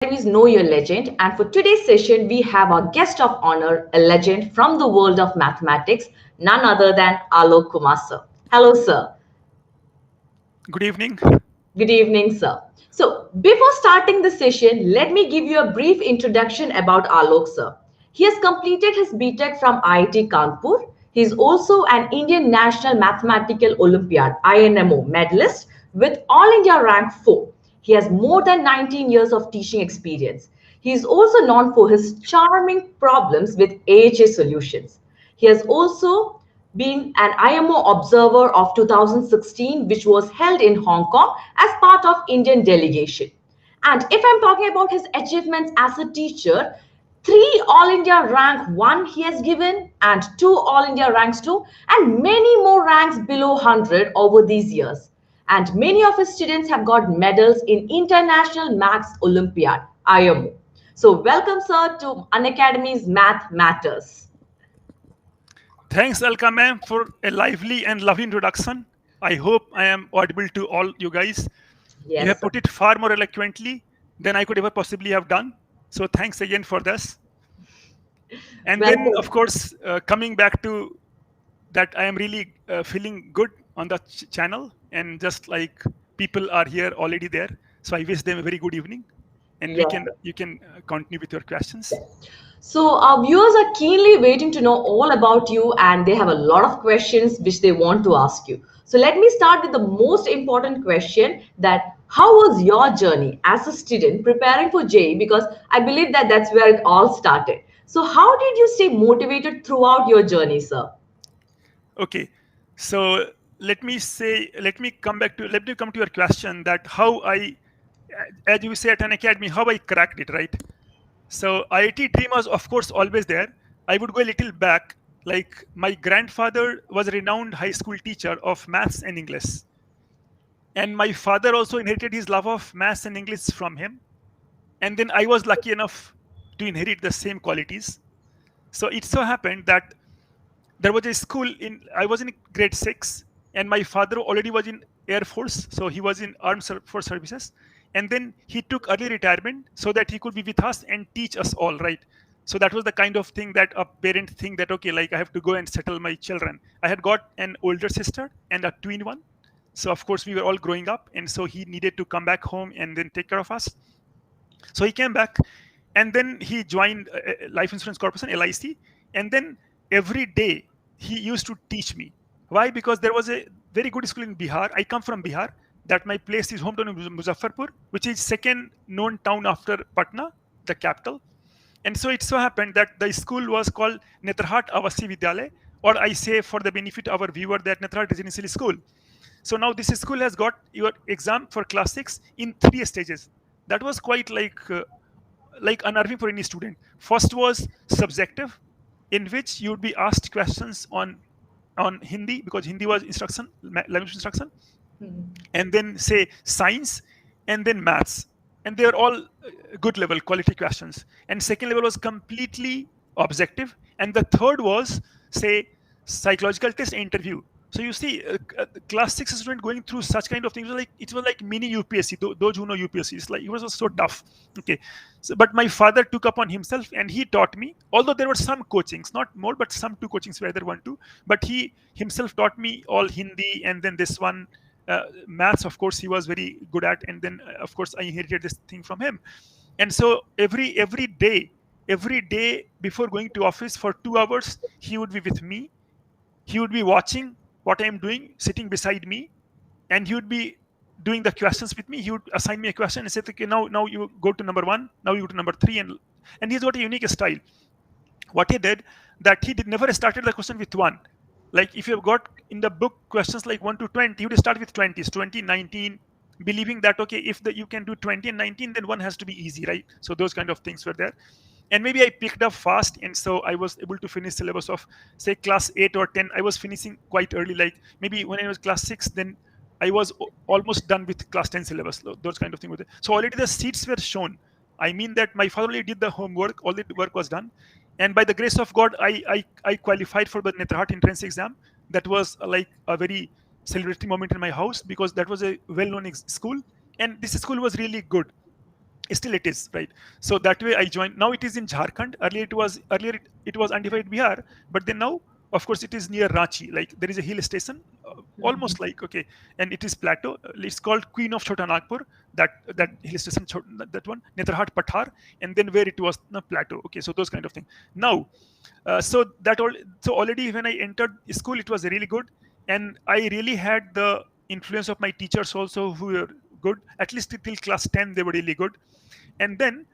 Academy's Know Your Legend, and for today's session, we have our guest of honor, a legend from the world of mathematics, none other than Alok Kumar, sir. Hello, sir. Good evening. Good evening, sir. So, before starting the session, let me give you a brief introduction about Alok, sir. He has completed his B.Tech from IIT Kanpur. He is also an Indian National Mathematical Olympiad INMO medalist with All India rank 4. He has more than 19 years of teaching experience. He is also known for his charming problems with AHA solutions. He has also been an IMO observer of 2016, which was held in Hong Kong as part of Indian delegation. And if I'm talking about his achievements as a teacher, three All India rank 1 he has given and two All India ranks 2 and many more ranks below 100 over these years. And many of his students have got medals in International Maths Olympiad, IMO. So welcome, sir, to Unacademy's Math Matters. Thanks, Alka ma'am, for a lively and lovely introduction. I hope I am audible to all you guys. You have Yes, sir. put it far more eloquently than I could ever possibly have done. So thanks again for this. And then, of Welcome. course, coming back to that, I am really feeling good on the channel, and just like people are here already there. So I wish them a very good evening, and Yes, sir. you can continue with your questions. So our viewers are keenly waiting to know all about you and they have a lot of questions which they want to ask you. So let me start with the most important question that how was your journey as a student preparing for JEE, because I believe that that's where it all started. So how did you stay motivated throughout your journey, sir? Okay, so let me come to your question that how I, as you say at an academy, how I cracked it, right? So IIT dream was of course always there. I would go a little back. Like my grandfather was a renowned high school teacher of maths and English, and my father also inherited his love of maths and English from him. And then I was lucky enough to inherit the same qualities. So it so happened that there was a school in I was in grade 6, and my father already was in air force, so he was in force services, and then he took early retirement so that he could be with us and teach us all, right? So that was the kind of thing that a parent think that, okay, like I have to go and settle my children. I had got an older sister and a twin one, so of course we were all growing up, and so he needed to come back home and then take care of us. So he came back, and then he joined Life Insurance Corporation, LIC, and then every day he used to teach me. Why? Because there was a very good school in Bihar. I come from Bihar. That my place is hometown in Muzaffarpur, which is second known town after Patna, the capital. And so it so happened that the school was called Netrahat Avasi Vidyalay, or I say for the benefit of our viewer that Netrahat Residential School. So now this school has got your exam for class 6 in 3 stages. That was quite like unnerving for any student. First was subjective, in which you would be asked questions on Hindi, because Hindi was instruction, language instruction, and then say science, and then maths, and they are all good level quality questions. And second level was completely objective, and the third was say psychological test interview. So you see, class 6 student going through such kind of things, it was like mini UPSC. Those who know UPSC, it's like it was so tough. Okay, so but my father took upon himself and he taught me. Although there were some coachings, not more, but some two coachings were there, one two. But he himself taught me all Hindi, and then this one, maths. Of course, he was very good at, and then of course I inherited this thing from him. And so every day before going to office for 2 hours, he would be with me. He would be watching what I am doing, sitting beside me, and he would be doing the questions with me. He would assign me a question and say, "Okay, now you go to number 1, now you go to number 3," and he's got a unique style. What he did, that he did never started the question with 1. Like if you've got in the book questions like 1 to 20, he would start with 20s, 20, 19, believing that, okay, if you can do 20 and 19, then 1 has to be easy, right? So those kind of things were there. And maybe I picked up fast, and so I was able to finish syllabus of say class 8 or 10. I was finishing quite early, like maybe when I was class 6, then I was almost done with class 10 syllabus. Those kind of things were there. So already the seats were shown. I mean that my father already did the homework, all the work was done, and by the grace of God, I qualified for the Netrahat entrance exam. That was like a very celebratory moment in my house, because that was a well-known school, and this school was really good. Still it is, right? So that way I joined. Now it is in Jharkhand. Earlier it was undivided Bihar, but then now of course it is near Ranchi. Like there is a hill station, almost like, okay, and it is plateau. It's called Queen of Chota Nagpur. That hill station, that one, Netarhat Pathar, and then where it was the plateau. Okay, so those kind of thing. Now, so already when I entered school, it was really good, and I really had the influence of my teachers also, who were good. At least till class 10 they were really good. And then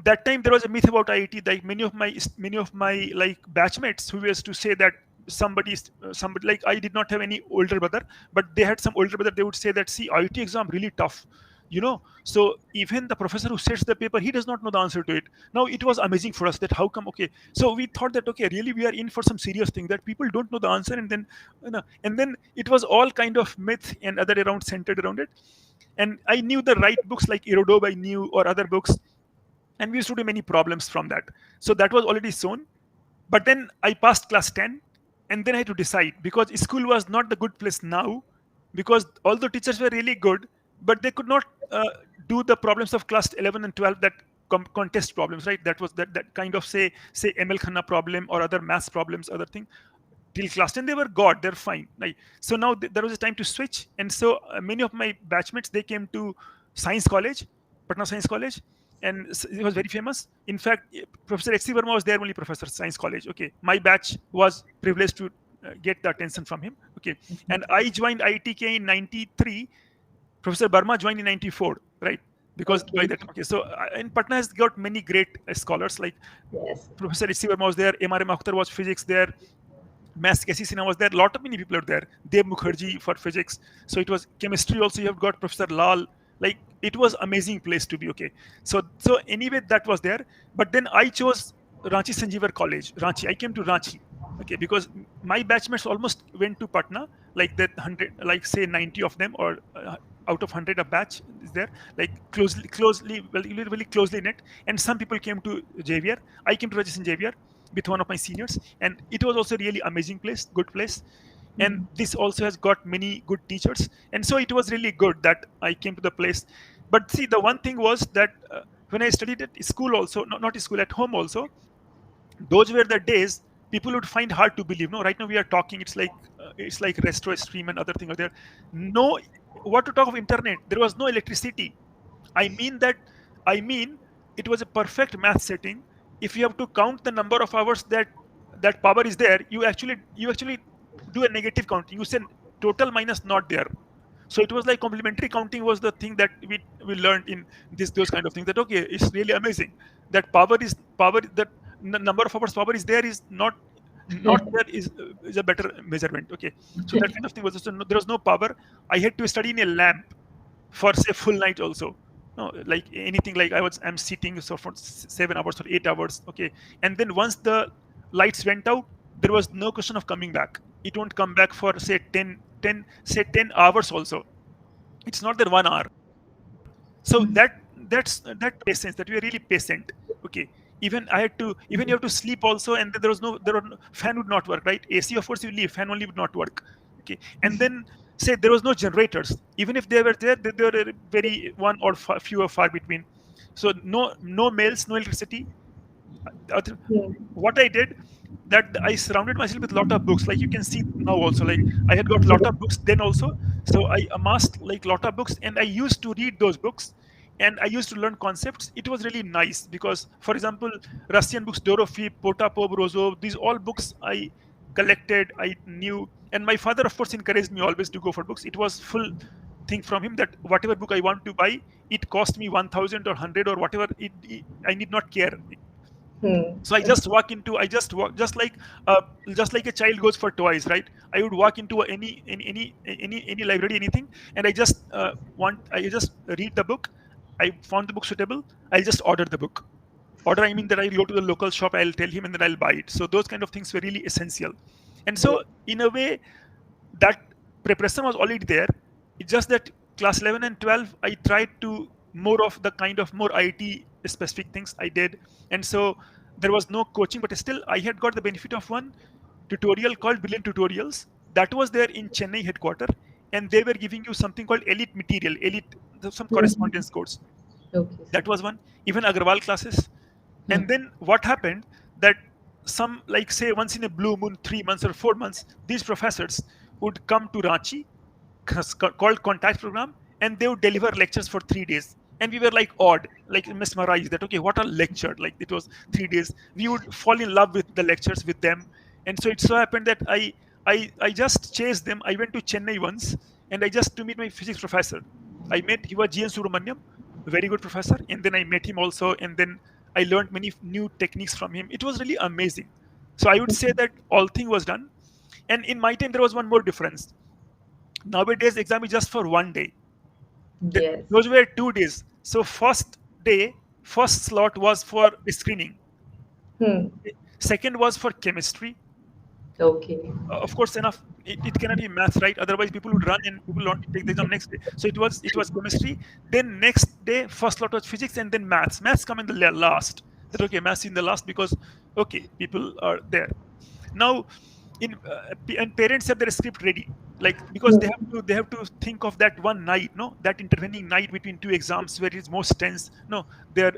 that time there was a myth about IIT. Like many of my like batchmates who used to say that somebody, like, I did not have any older brother, but they had some older brother. They would say that, see, IIT exam really tough, so even the professor who sets the paper, he does not know the answer to it. Now it was amazing for us that how come, okay, so we thought that, okay, really we are in for some serious thing, that people don't know the answer. And then it was all kind of myth and other around centered around it. And I knew the right books like Irodob, I knew, or other books, and we used to do many problems from that. So that was already shown. But then I passed class 10, and then I had to decide, because school was not the good place now, because all the teachers were really good, but they could not do the problems of class 11 and 12, that contest problems, right? That was that kind of, say ML Khanna problem or other maths problems, other thing. Till class 10 they were god, they're fine, right? So now there was a time to switch. And so many of my batchmates, they came to science college, Patna Science College, and it was very famous. In fact, Professor HC Verma was their only professor, science college. Okay, my batch was privileged to get the attention from him. Okay, and I joined ITK in 93. Professor Burma joined in 94, right? Because by Okay. that, okay, so and Patna has got many great scholars, like Yes. Professor HC Verma was there, MRM Akhtar was physics there, Maths Kessi Sinha was there. A lot of many people are there. Dev Mukherjee for physics. So it was chemistry also. You have got Professor Lal. Like, it was amazing place to be. Okay. So anyway, that was there. But then I chose Ranchi Sanjeevar College. Ranchi. I came to Ranchi. Okay, because my batchmates almost went to Patna. Like that 100, like say 90 of them, or out of 100 a batch is there. Like closely, well, really closely knit. And some people came to Javier. I came to Rajasthan Javier with one of my seniors, and it was also really amazing place, good place. And this also has got many good teachers, and so it was really good that I came to the place. But see, the one thing was that when I studied at school also, not school, at home also, those were the days people would find hard to believe. No, right now we are talking, it's like retro stream and other thing are there. No, what to talk of internet, there was no electricity. I mean that i mean it was a perfect math setting. If you have to count the number of hours that power is there, you actually do a negative counting. You say total minus not there. So it was like complementary counting was the thing that we learned in those kind of things, that okay, it's really amazing that power, that number of hours power is there, is not there, is a better measurement. Okay, so that kind of thing was also, there was no power. I had to study in a lamp for say full night also. No, like anything, like I'm sitting so for 7 hours or 8 hours. Okay, and then once the lights went out, there was no question of coming back. It won't come back for say 10 hours also. It's not that 1 hour. So that patience, that we are really patient. Okay, even you have to sleep also, and then fan would not work, right? AC, of course, you leave, fan only would not work. Okay, and then say there was no generators. Even if they were there, they were very one or few or far between. So no mails, no electricity. What I did, that I surrounded myself with a lot of books. Like you can see now also, like I had got a lot of books then also. So I amassed like a lot of books, and I used to read those books, and I used to learn concepts. It was really nice because, for example, Russian books, Dorofeev, Potapov, Rozov, these all books I collected, I knew. And my father, of course, encouraged me always to go for books. It was full thing from him that whatever book I want to buy, it cost me 1,000 or 100 or whatever. I need not care. So I just walk into, I just walk just like a child goes for toys, right? I would walk into any library, anything, and I just read the book. I found the book suitable, I'll just order the book. Order, I mean that I'll go to the local shop, I'll tell him, and then I'll buy it. So those kind of things were really essential. And so in a way, that preparation was already there. It's just that class 11 and 12, I tried to more of the kind of more IT specific things I did. And so there was no coaching, but still I had got the benefit of one tutorial called Brilliant Tutorials. That was there in Chennai headquarter, and they were giving you something called elite material, some correspondence course. Okay, sir. That was one. Even Agarwal classes. Hmm. And then what happened that some, like say once in a blue moon, 3 months or 4 months, these professors would come to Ranchi, called contact program, and they would deliver lectures for 3 days. And we were like awed, like mesmerized that okay, what a lecture! Like it was 3 days. We would fall in love with the lectures with them. And so it so happened that I just chased them. I went to Chennai once, and I just to meet my physics professor. I met He was GN Subramaniam, a very good professor, and then I met him also, and then I learned many new techniques from him. It was really amazing. So I would say that all thing was done. And in my time, there was one more difference. Nowadays, exam is just for one day. Yes. Those were 2 days. So first day, first slot was for screening. Hmm. Second was for chemistry. Okay. Of course, enough. It cannot be maths, right? Otherwise, people would run and people want to take the exam next day. So it was chemistry. Then next day, first slot was physics, and then maths. Maths come in the last. That okay, maths in the last because okay, people are there. Now and parents have their script ready, like because Hmm. they have to think of that one night, no, that intervening night between two exams where it's most tense. No, their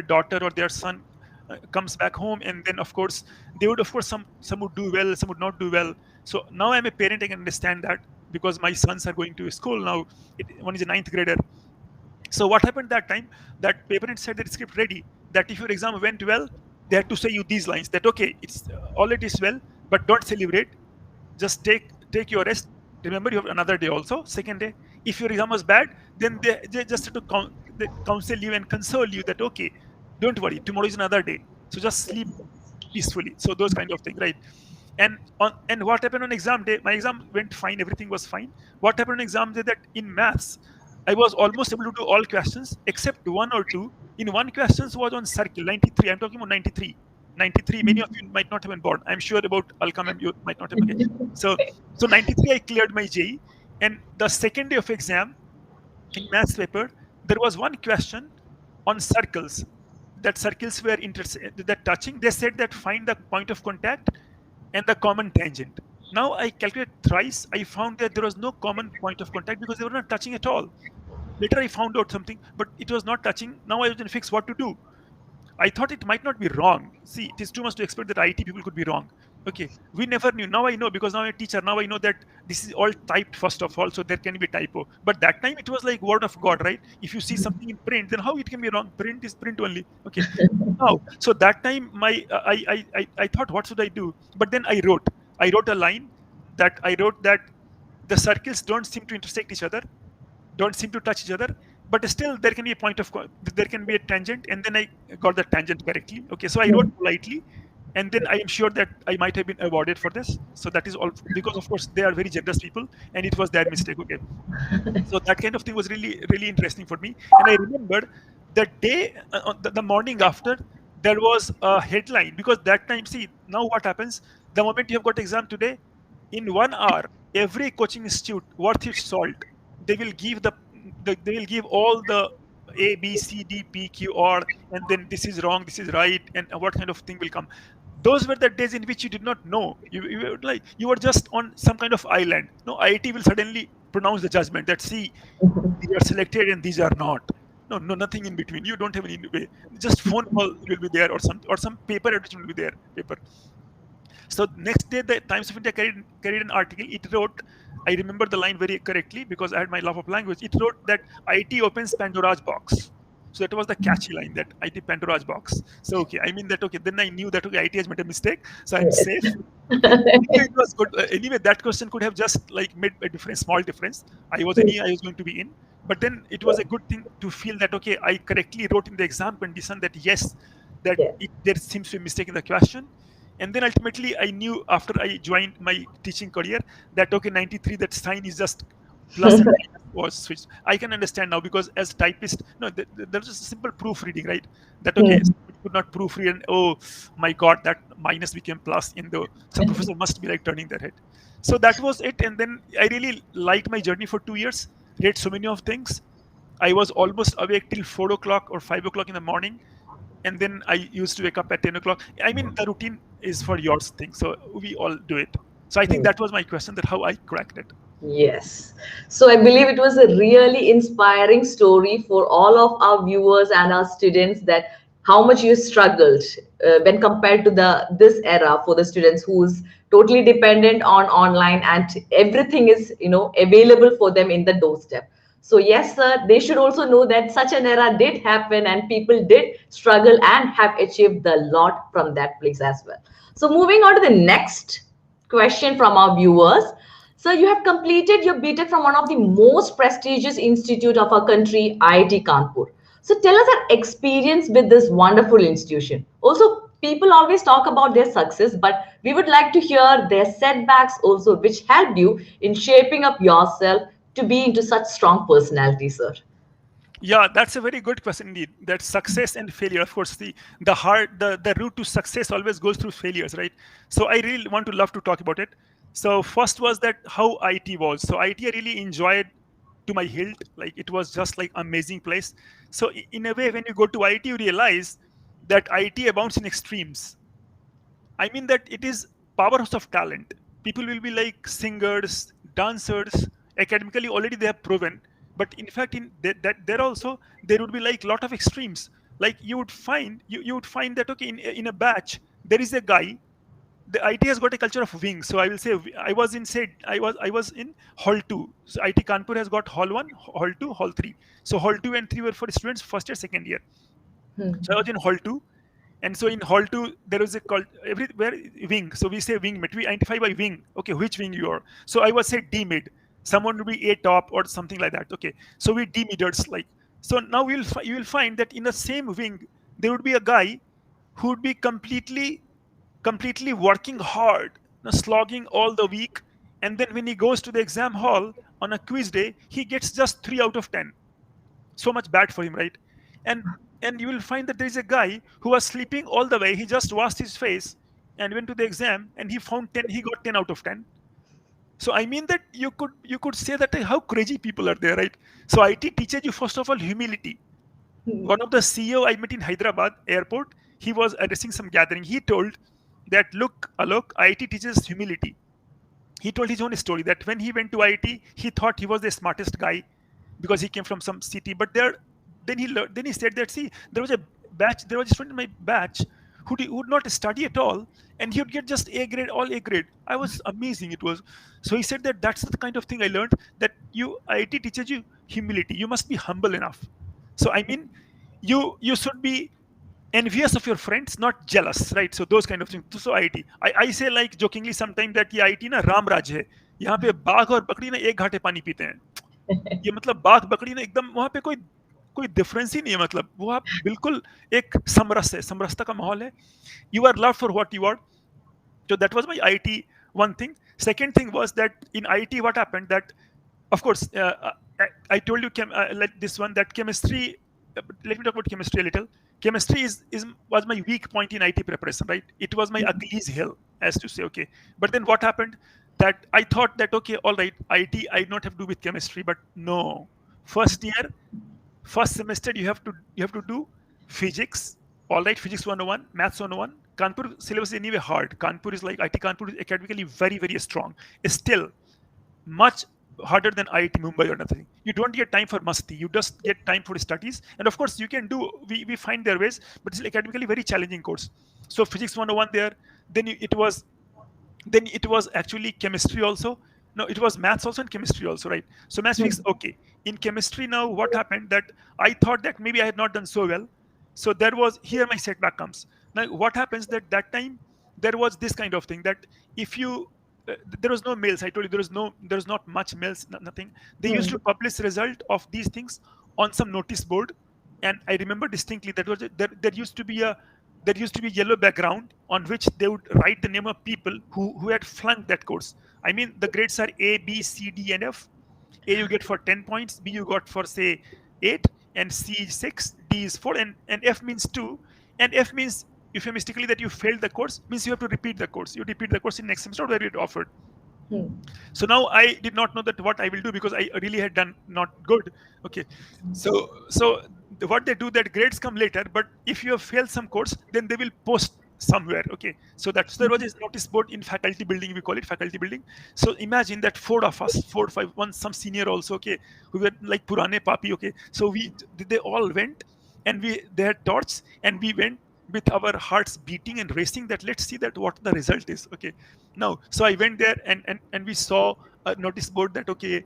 daughter or their son comes back home, and then of course they would, of course, some would do well, some would not do well. So now I'm a parent, I can understand that because my sons are going to school now. One is a ninth grader. So what happened that time, that parents had their script ready, that if your exam went well, they had to say you these lines, that okay, it's all it is well, but don't celebrate, just take your rest. Remember, you have another day also, second day. If your exam was bad, then they just have to they counsel you and console you that okay, don't worry, tomorrow is another day, so just sleep peacefully. So those kind of thing, right? And what happened on exam day, my exam went fine, everything was fine. What happened on exam day, that in maths I was almost able to do all questions except one or two. In one questions was on circle 93. I'm talking about 93. 93, many of you might not have been born. I'm sure about Alka ma'am, you might not have. Okay. So 93 I cleared my JE. And the second day of exam, in maths paper, there was one question on circles. That circles were that touching. They said that find the point of contact and the common tangent. Now I calculated thrice. I found that there was no common point of contact because they were not touching at all. Later I found out something, but it was not touching. Now I was in fix what to do. I thought it might not be wrong. See, it is too much to expect that IT people could be wrong. Okay, we never knew. Now I know because now I'm a teacher. Now I know that this is all typed first of all, so there can be typo. But that time it was like word of God, right? If you see something in print, then how it can be wrong? Print is print only. Okay. Now, so that time I thought what should I do? But then I wrote a line that I wrote that the circles don't seem to intersect each other, don't seem to touch each other, but still there can be a there can be a tangent, and then I got the tangent correctly. Okay, so I wrote politely, and then I am sure that I might have been awarded for this. So that is all because of course they are very generous people, and it was their mistake. Okay, so that kind of thing was really really interesting for me. And I remembered the day on the morning after, there was a headline, because that time, see, now what happens, the moment you have got exam today, in 1 hour every coaching institute worth its salt, they will give they will give all the A, B, C, D, P, Q, R, and then this is wrong, this is right, and what kind of thing will come. Those were the days in which you did not know. You were like you were just on some kind of island. No, IIT will suddenly pronounce the judgment that see, these are selected and these are not. No, no, nothing in between. You don't have any way. Just phone call will be there, or some paper advertisement will be there. Paper. So next day, the Times of India carried an article. It wrote, I remember the line very correctly because I had my love of language. It wrote that IT opens Pandora's box. So that was the catchy line, that IT Pandora's box. So okay, I mean that okay. Then I knew that okay, IT has made a mistake, so I'm Yes. safe. Okay. Anyway, it was good. Anyway, that question could have just like made a difference, small difference. I was going to be in, but then it was a good thing to feel that okay, I correctly wrote in the exam condition that yes, that Yes. there seems to be a mistake in the question. And then ultimately I knew after I joined my teaching career that okay, 93, that sign is just plus and minus was switched. I can understand now because as typist, no, there's just a simple proofreading, right? That okay, Hmm. somebody could not proofread, and oh my god, that minus became plus in the, some professor must be like turning their head. So that was it. And then I really liked my journey for 2 years, read so many of things. I was almost awake till 4 o'clock or 5 o'clock in the morning, and then I used to wake up at 10 o'clock. I mean, the routine is for yours thing, so we all do it. So I think Hmm. that was my question, that how I cracked it. Yes. So I believe it was a really inspiring story for all of our viewers and our students, that how much you struggled when compared to the this era for the students who's totally dependent on online, and everything is, available for them in the doorstep. So yes, sir, they should also know that such an era did happen and people did struggle and have achieved a lot from that place as well. So moving on to the next question from our viewers. So you have completed your B.Tech from one of the most prestigious institute of our country, IIT Kanpur. So tell us your experience with this wonderful institution. Also, people always talk about their success, but we would like to hear their setbacks also, which helped you in shaping up yourself to be into such strong personality, sir. Yeah, that's a very good question indeed. That success and failure, of course, the route to success always goes through failures, right? So I really want to love to talk about it. So first was that how IT was. So IT I really enjoyed to my hilt. Like it was just like amazing place. So in a way, when you go to IT, you realize that IT abounds in extremes. I mean that it is powerhouse of talent. People will be like singers, dancers, academically already they have proven. But in fact, in that there also there would be like lot of extremes. Like you would find that okay in a batch there is a guy. The IT has got a culture of wings. So I will say I was in hall two. So IT Kanpur has got hall one, hall two, hall three. So hall two and three were for students first year, second year. So I was in hall two, and so in hall two there was a called everywhere wing. So we say wing mate. We identify by wing. Okay, which wing you are. So I was say D mid. Someone would be A top or something like that. Okay, so we D midders like. So now you will find that in the same wing there would be a guy who would be completely working hard, slogging all the week, and then when he goes to the exam hall on a quiz day, he gets just 3 out of 10. So much bad for him, right? And you will find that there is a guy who was sleeping all the way. He just washed his face and went to the exam, and he found 10. He got 10 out of 10. So I mean that you could say that how crazy people are there, right? So IT teaches you first of all humility. One of the CEO I met in Hyderabad airport, he was addressing some gathering. He told that, look, Alok, IT teaches humility. He told his own story that when he went to IIT, he thought he was the smartest guy because he came from some city. But then he said that see, there was a student in my batch who would not study at all, and he would get just A grade, all A grade. I was amazing. It was so he said that that's the kind of thing I learned, that IIT teaches you humility. You must be humble enough. So I mean, you should be envious of your friends, not jealous, right? So those kind of things. So I say like jokingly sometimes that ये IT ना राम राज है. यहाँ पे बाघ और बकरी ना एक घाटे पानी पीते हैं. ये मतलब बाघ बकरी ना एकदम वहाँ पे कोई कोई डिफरेंस ही नहीं है. मतलब वो आप बिल्कुल एक समरस है, समरसता का माहौल है. You are loved for what you are. So that was my IT one thing. Second thing was that in IT, what happened that, of course, I told you like this one that chemistry. Let me talk about chemistry a little. Chemistry is was my weak point in IT preparation, right? It was my Achilles heel, as to say. Okay, but then what happened? That I thought that okay, all right, IT I do not have to do with chemistry, but no. First year, first semester you have to do physics. All right, physics 101, maths 101. Kanpur syllabus is anyway hard. Kanpur is like IT Kanpur is academically very, very strong. It's still much harder than IIT Mumbai or nothing. You don't get time for masti. You just get time for studies. And of course, you can do, we find their ways, but it's academically very challenging course. So physics 101 there, then it was actually chemistry also. No, it was maths also and chemistry also, right? So maths physics, okay. In chemistry now, what happened that I thought that maybe I had not done so well. So there was here my setback comes. Now what happens that time there was this kind of thing that if you there was no mails. I told you there was not much mails, nothing. They used to publish result of these things on some notice board, and I remember distinctly that there used to be a yellow background on which they would write the name of people who had flunked that course. I mean the grades are A, B, C, D, and F. A you get for 10 points, B you got for say 8, and C 6, D is 4, and F means 2, and F means euphemistically that you failed the course, means you have to repeat the course. You repeat the course in next semester where it offered. So now I did not know that what I will do because I really had done not good. Okay, so what they do that grades come later, but if you have failed some course, then they will post somewhere. Okay, so that's there was a notice board in faculty building, we call it faculty building. So imagine that four of us, four, five, one, some senior also, okay, who were like purane papi. Okay, so they all went, and they had torch, and we went with our hearts beating and racing, that let's see that what the result is. Okay, now so I went there, and we saw a notice board that, okay,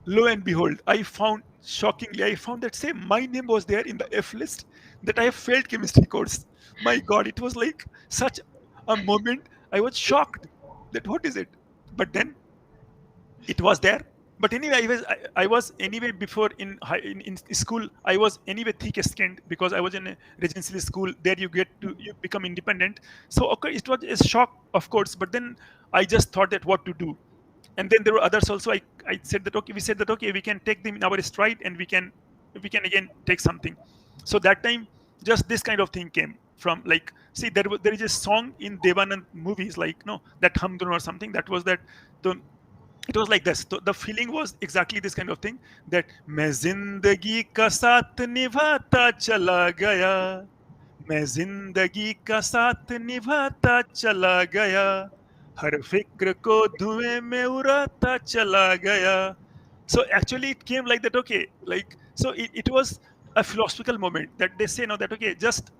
lo and behold, I found, shockingly, I found that same my name was there in the F list, that I have failed chemistry course. My God, it was like such a moment. I was shocked that what is it? But then it was there. But anyway, I was anyway before in school. I was anyway thick skinned because I was in a residential school. There you become independent. So okay, it was a shock, of course. But then I just thought that what to do, and then there were others also. I said that okay, we said that okay, we can take them in our stride, and we can again take something. So that time, just this kind of thing came from, like, see, there is a song in Devanand movies, like, no, that Humdrum or something, that was that the it was like this. The feeling was exactly this kind of thing, that मैं जिंदगी का साथ निभाता चला गया, मैं जिंदगी का साथ निभाता चला गया, हर फिक्र को धुएं में उड़ाता चला गया. So actually it came like that. Okay, like, so it was a philosophical moment, that they say now that okay, just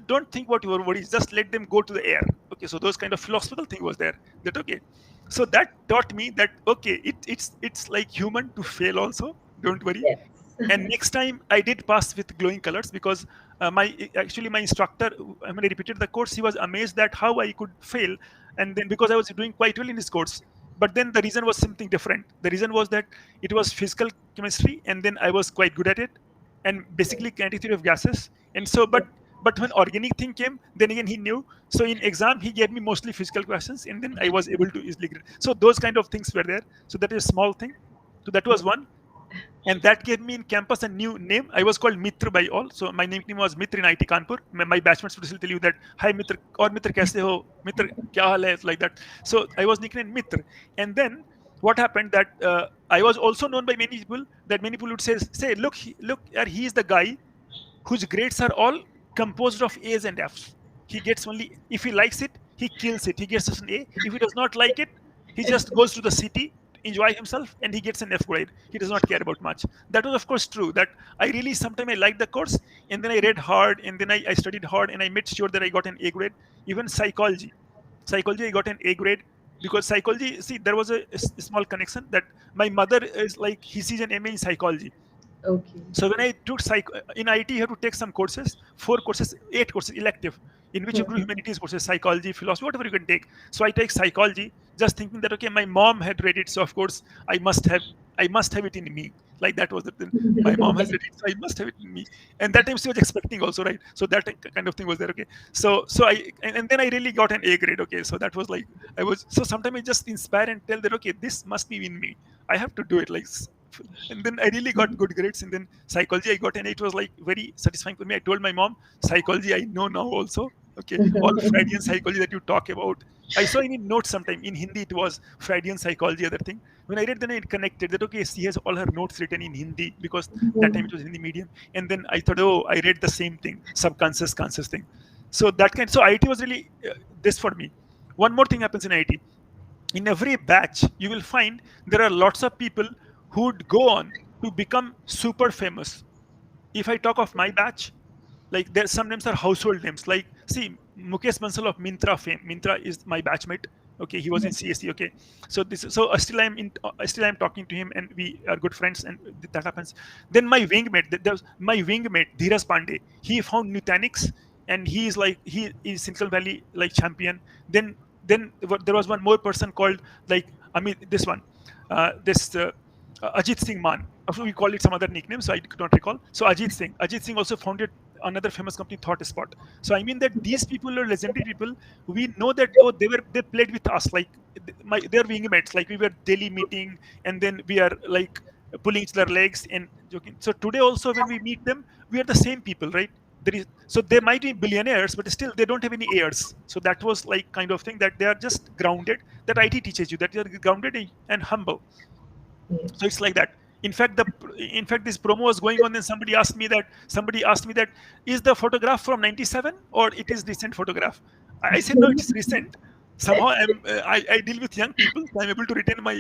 don't think about your worries, just let them go to the air. Okay, so those kind of philosophical thing was there, that okay, so that taught me that okay, it's like human to fail also, don't worry. Yes. And next time I did pass with glowing colors, because my instructor, when I repeated the course, he was amazed that how I could fail. And then because I was doing quite well in this course, but then the reason was something different. The reason was that it was physical chemistry, and then I was quite good at it, and basically kinetic theory of gases. And so but when organic thing came, then again he knew. So in exam he gave me mostly physical questions, and then I was able to easily get. So those kind of things were there. So that is a small thing. So that was one. And that gave me in campus a new name. I was called Mitra by all. So my nickname was Mitra in IIT Kanpur. My batchmates would still tell you that, hi Mitra, or Mitra kaise ho, Mitra kya hal hai, like that. So I was nicknamed Mitra. And then what happened that I was also known by many people, that many people would say look, look, he is the guy whose grades are all composed of A's and F's. He gets only, if he likes it, he kills it. He gets just an A. If he does not like it, he just goes to the city, enjoy himself, and he gets an F grade. He does not care about much. That was, of course, true. That I really sometimes I liked the course, and then I read hard, and then I studied hard, and I made sure that I got an A grade. Even psychology, I got an A grade, because psychology. See, there was a small connection, that my mother is like, she's an MA in psychology. Okay. So when I took in IT, you have to take some courses, 4 courses, 8 courses elective, in which you do humanities courses, psychology, philosophy, whatever you can take. So I take psychology, just thinking that okay, my mom had read it, so of course I must have it in me. Like that was the thing. My mom has read it, so I must have it in me. And that time she was expecting also, right? So that kind of thing was there. Okay. So and then I really got an A grade. Okay. So that was like, I was, so sometimes I just inspire and tell that okay, this must be in me. I have to do it, like. And then I really got good grades. And then psychology I got, and it was like very satisfying for me. I told my mom, psychology I know now also. Okay, all Freudian psychology that you talk about, I saw in notes sometime in Hindi, it was Freudian psychology, other thing. When I read, then I connected that okay, she has all her notes written in Hindi, because that time it was Hindi medium. And then I thought, oh, I read the same thing, subconscious conscious thing. So that kind, so IT was really this for me. One more thing happens in IT. In every batch you will find there are lots of people who would go on to become super famous. If I talk of my batch, like there some names are household names. Like see, Mukesh Bansal of Mintra fame. Mintra is my batchmate. Okay, he was in CSC. Okay, so still I'm talking to him, and we are good friends, and that happens. Then my wingmate, there's my wingmate Dheeraj Pandey. He found Nutanix, and he is like, he is Silicon Valley like champion. Then there was one more person called, like, I mean this one, this Ajit Singh Man. We call it some other nickname, so I could not recall. So Ajit Singh also founded another famous company, Thought Spot. So I mean that these people are legendary people. We know that oh, they played with us, like they're wingmates. Like we were daily meeting, and then we are like pulling each other legs and joking. So today also when we meet them, we are the same people, right? So they might be billionaires, but still they don't have any heirs. So that was like kind of thing, that they are just grounded. That IT teaches you that you are grounded and humble. Yes. So it's like that. In fact, this promo was going on. Then somebody asked me that is the photograph from '97 or it is recent photograph. I said no, it's recent. Somehow I deal with young people, so I'm able to retain my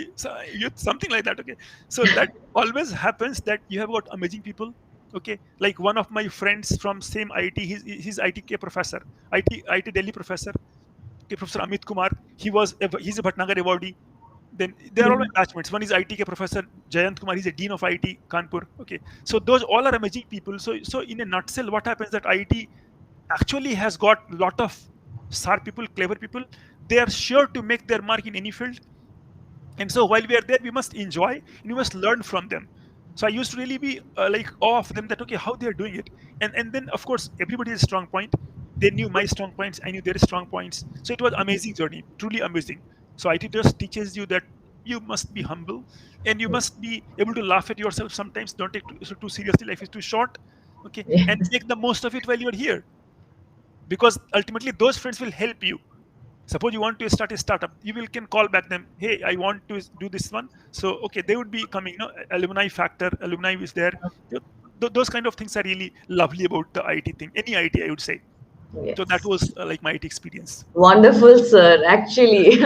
youth, something like that. Okay, so that always happens that you have got amazing people. Okay, like one of my friends from same IT, he's ITK professor, IT Delhi professor. Okay, Professor Amit Kumar. He's a Bhatnagar awardee. Then they are all my batchmates. One is ITK professor Jayant Kumar. He's a dean of IIT Kanpur. Okay, so those all are amazing people. So in a nutshell, what happens that IIT actually has got a lot of sharp people, clever people. They are sure to make their mark in any field. And so while we are there, we must enjoy and we must learn from them. So I used to really be like awe of them, that okay, how they are doing it. And then of course everybody has a strong point. They knew my strong points, I knew their strong points. So it was amazing journey, truly amazing. So IT just teaches you that you must be humble and you must be able to laugh at yourself sometimes. Don't take too seriously, life is too short. Okay, and Yes. make the most of it while you're here, because ultimately those friends will help you. Suppose you want to start a startup, you will can call back them, hey, I want to do this one. So okay, they would be coming, alumni factor, alumni is there. Those kind of things are really lovely about the IT thing, any IT, I would say. So that Yes. was like my IT experience. Wonderful, sir. Actually,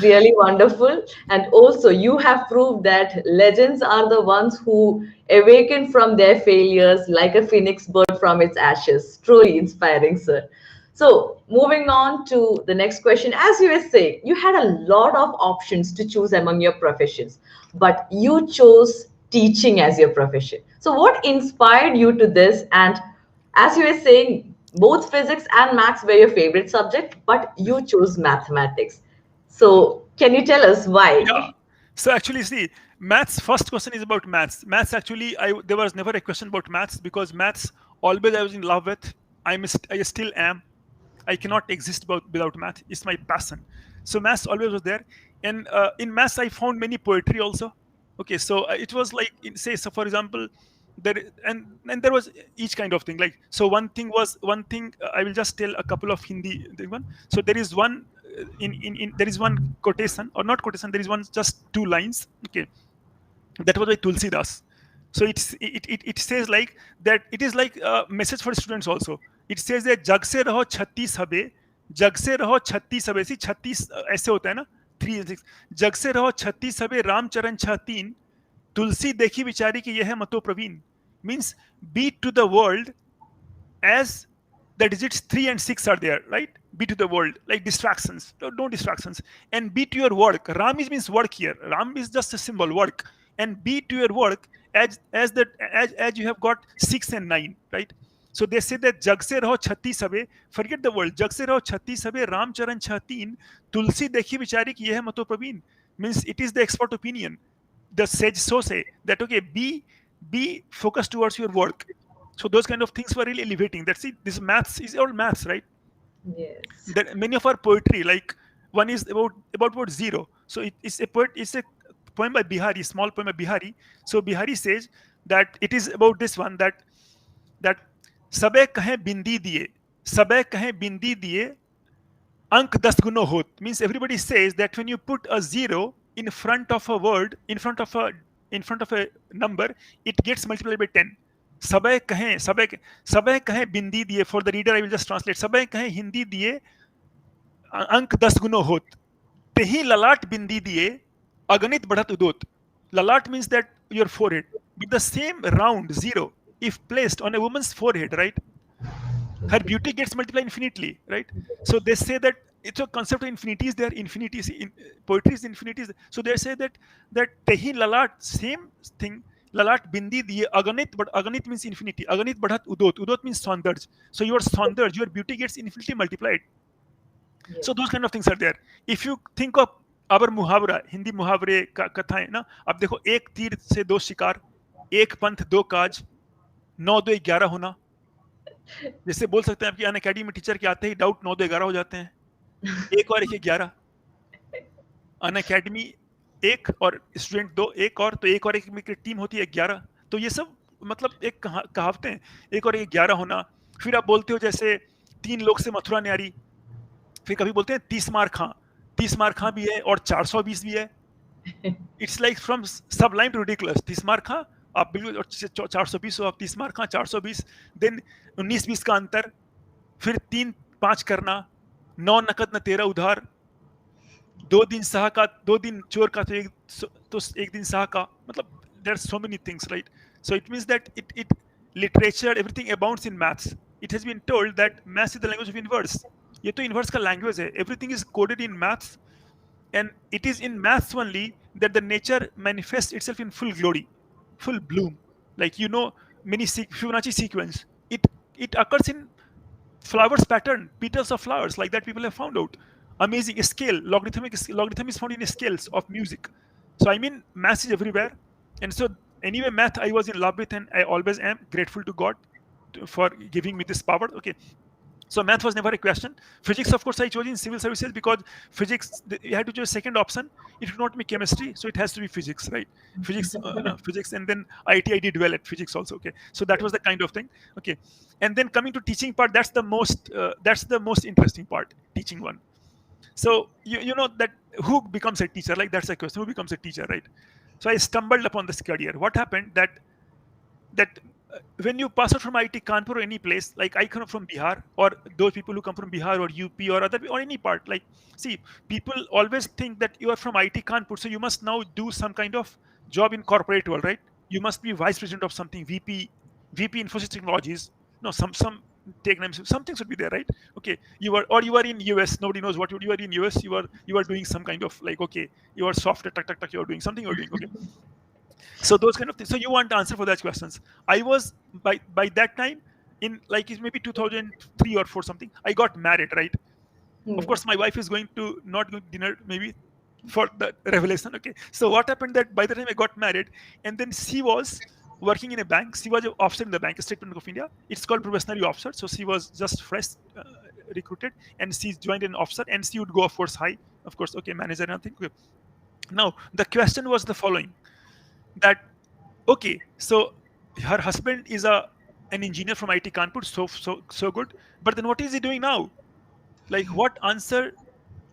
really wonderful. And also, you have proved that legends are the ones who awaken from their failures like a phoenix bird from its ashes. Truly inspiring, sir. So, moving on to the next question. As you were saying, you had a lot of options to choose among your professions, but you chose teaching as your profession. So, what inspired you to this? And as you were saying, both physics and maths were your favorite subject, but you chose mathematics. So, can you tell us Yeah. why? So actually, see, maths. First question is about maths. Maths actually, there was never a question about maths, because maths always I was in love with. I still am. I cannot exist without math. It's my passion. So maths always was there, and in maths I found many poetry also. Okay, so it was like say, so for example, and there was each kind of thing. Like, so one thing. I will just tell a couple of Hindi one. So there is one there is one quotation, or not quotation. There is one just two lines. Okay, that was by Tulsidas. So it says like that. It is like a message for students also. It says that जग से रहो 36 हबे, जग से रहो 36 हबे. See, 36 ऐसे होता है ना, 3 and 6. जग से रहो 36 हबे, रामचरण 6 3, तुलसी देखी बिचारी कि यह है मतो Praveen. Means be to the world as the digits 3 and 6 are there, right? Be to the world, like distractions, no distractions. And be to your work. Ram is means work here. Ram is just a symbol, work. And be to your work as you have got 6 and 9, right? So they say that जग से रहो 36 हबे, forget the world. जग से रहो 36 हबे, रामचरण 6 3, तुलसी देखी बिचारी कि यह है मतो Praveen. Means it is the expert opinion. The sage so say that okay, be focused towards your work. So those kind of things were really elevating. That's it. This maths is all maths, right? Yes. That many of our poetry, like one is about zero. So it's a poem by Bihari, small poem by Bihari. So Bihari says that it is about this one, that सबे कहें बिंदी दिए, सबे कहें बिंदी दिए, अंक 10 गुनो होत. Means everybody says that when you put a zero in front of a word, in front of a number, it gets multiplied by 10. सबे कहें बिंदी दिए. For the reader I will just translate. सबे कहें हिंदी दिए, अंक 10 गुनो होत, तेही ललाट बिंदी दिए, अगणित बढ़त उदोत. Lalat means that your forehead. With the same round zero, if placed on a woman's forehead, right, her beauty gets multiplied infinitely, right? So they say that it's a concept of infinity is there. Infinity is in poetry is infinity. So they say that tehi lalat, same thing. Lalat bindi diye aganit, but aganit means infinity. Aganit badhat udot. Udot means saundarj. So your saundarj, your beauty gets infinitely multiplied. Yes. So those kind of things are there. If you think of our मुहावरा, हिंदी मुहावरे का कथाएं ना, अब देखो, एक तीर से दो शिकार, एक पंथ दो काज, 9 2 11 होना. जैसे बोल सकते हैं आपकी अन अकेडमी में टीचर के आते ही डाउट 9 2 11 हो जाते हैं. एक और एक 11. अन अकेडमी एक और स्टूडेंट दो, एक और, तो एक और एक में टीम होती है 11. तो ये सब मतलब एक कहावतें, एक और एक 11 होना. फिर आप बोलते हो जैसे 3 लोग से मथुरा न्यारी. फिर कभी बोलते हैं 30 मार खां. 30 मार खां भी है और 420 भी है. It's like from sublime to ridiculous. 30 mark हाँ, आप बिल्कुल 420 हो, आप 30 मार्क हाँ, 420, देन 19-20 का अंतर, फिर 3-5 करना, 9 नकद न 13 उधार, 2 दिन सहा का, 2 दिन चोर का, तो एक दिन सहा का, मतलब there are so many things, right? So it means that it literature, everything abounds in maths. It has been told that maths is the language of inverse. ये तो inverse का language है. Everything is coded in maths, and it is in maths only that the nature manifests itself in full glory, full bloom. Like many Fibonacci sequence. It occurs in flowers pattern, petals of flowers, like that people have found out. Amazing scale, logarithm is found in scales of music. So I mean, math is everywhere, and so anyway, math I was in love with, and I always am grateful to God for giving me this power. Okay, so math was never a question. Physics, of course, I chose in civil services because physics, you had to choose second option. It could not be chemistry, so it has to be physics, right? Physics, no, physics, and then IIT I did well at physics also. Okay, so that was the kind of thing. Okay, and then coming to teaching part, that's the most interesting part, teaching one. So you know that who becomes a teacher? Like that's a question. Who becomes a teacher, right? So I stumbled upon this career. What happened that when you pass out from IIT Kanpur or any place, like I come from Bihar, or those people who come from Bihar or UP or other or any part, like see, people always think that you are from IIT Kanpur, so you must now do some kind of job in corporate world, right? You must be vice president of something, VP Infosys Technologies. No, some take names, something should be there, right? Okay, you are in US, nobody knows what you are in US, you are doing some kind of like, okay, you are software, you are doing something, you are doing, okay. So those kind of things. So you want to answer for those questions. I was by that time, in like it's maybe 2003 or 4 something, I got married, right? Of course my wife is going to not go to dinner maybe for the revelation. Okay, so what happened that by the time I got married, and then she was working in a bank. She was an officer in the bank, State Bank of India. It's called professional officer. So she was just fresh recruited, and she joined an officer, and she would go of course high, of course, okay, manager and everything. Okay. Now the question was the following, that okay, so her husband is an engineer from IIT Kanpur, so good. But then what is he doing now? Like, what answer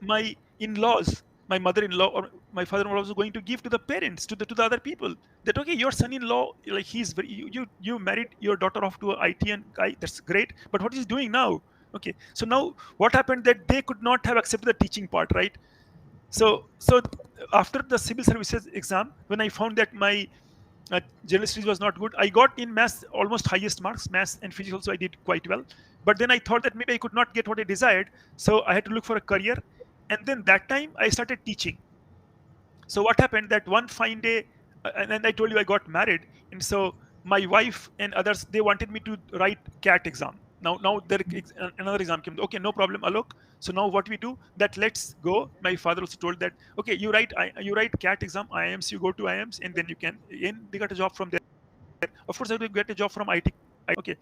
my in-laws, my mother-in-law or my father-in-law was going to give to the parents, to the other people? That okay, your son-in-law, like he's very, you married your daughter off to an ITN guy, that's great. But what is he doing now? Okay, so now what happened that they could not have accepted the teaching part, right? So after the civil services exam, when I found that my general studies was not good, I got in maths almost highest marks. Maths and physics also I did quite well. But then I thought that maybe I could not get what I desired, so I had to look for a career. And then that time I started teaching. So what happened that one fine day, and then I told you I got married, and so my wife and others, they wanted me to write CAT exam. Now there another exam came. Okay, no problem, Alok. So now what we do that, let's go. My father also told that okay, you write CAT exam, IIMs, you go to IIMs, and then you can, and they got a job from there. Of course I will get a job from IT. Okay,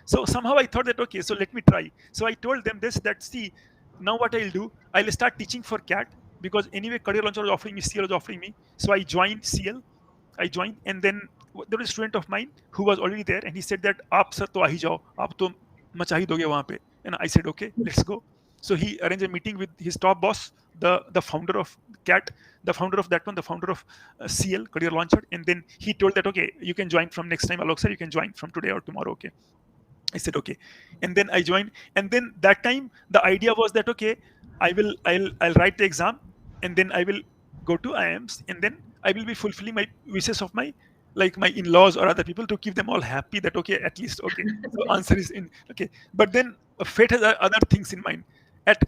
so somehow I thought that okay, so let me try. So I told them this, that see, now what I'll do, I'll start teaching for CAT, because anyway career launcher was offering me, CL was offering me. So I joined CL. I joined, and then there was a student of mine who was already there, and he said that आप sir तो आ ही जाओ, आप तो मचा ही दोगे वहाँ पे. And I said okay, let's go. So he arranged a meeting with his top boss, the founder of CAT, the founder of that one, the founder of CL, Career Launcher. And then he told that okay, you can join from next time, Alok sir, you can join from today or tomorrow. Okay, I said okay, and then I joined. And then that time the idea was that okay, I'll write the exam, and then I will go to IIMs, and then I will be fulfilling my wishes of my, like my in-laws or other people, to keep them all happy that okay, at least okay, so answer is in. Okay, but then fate has other things in mind.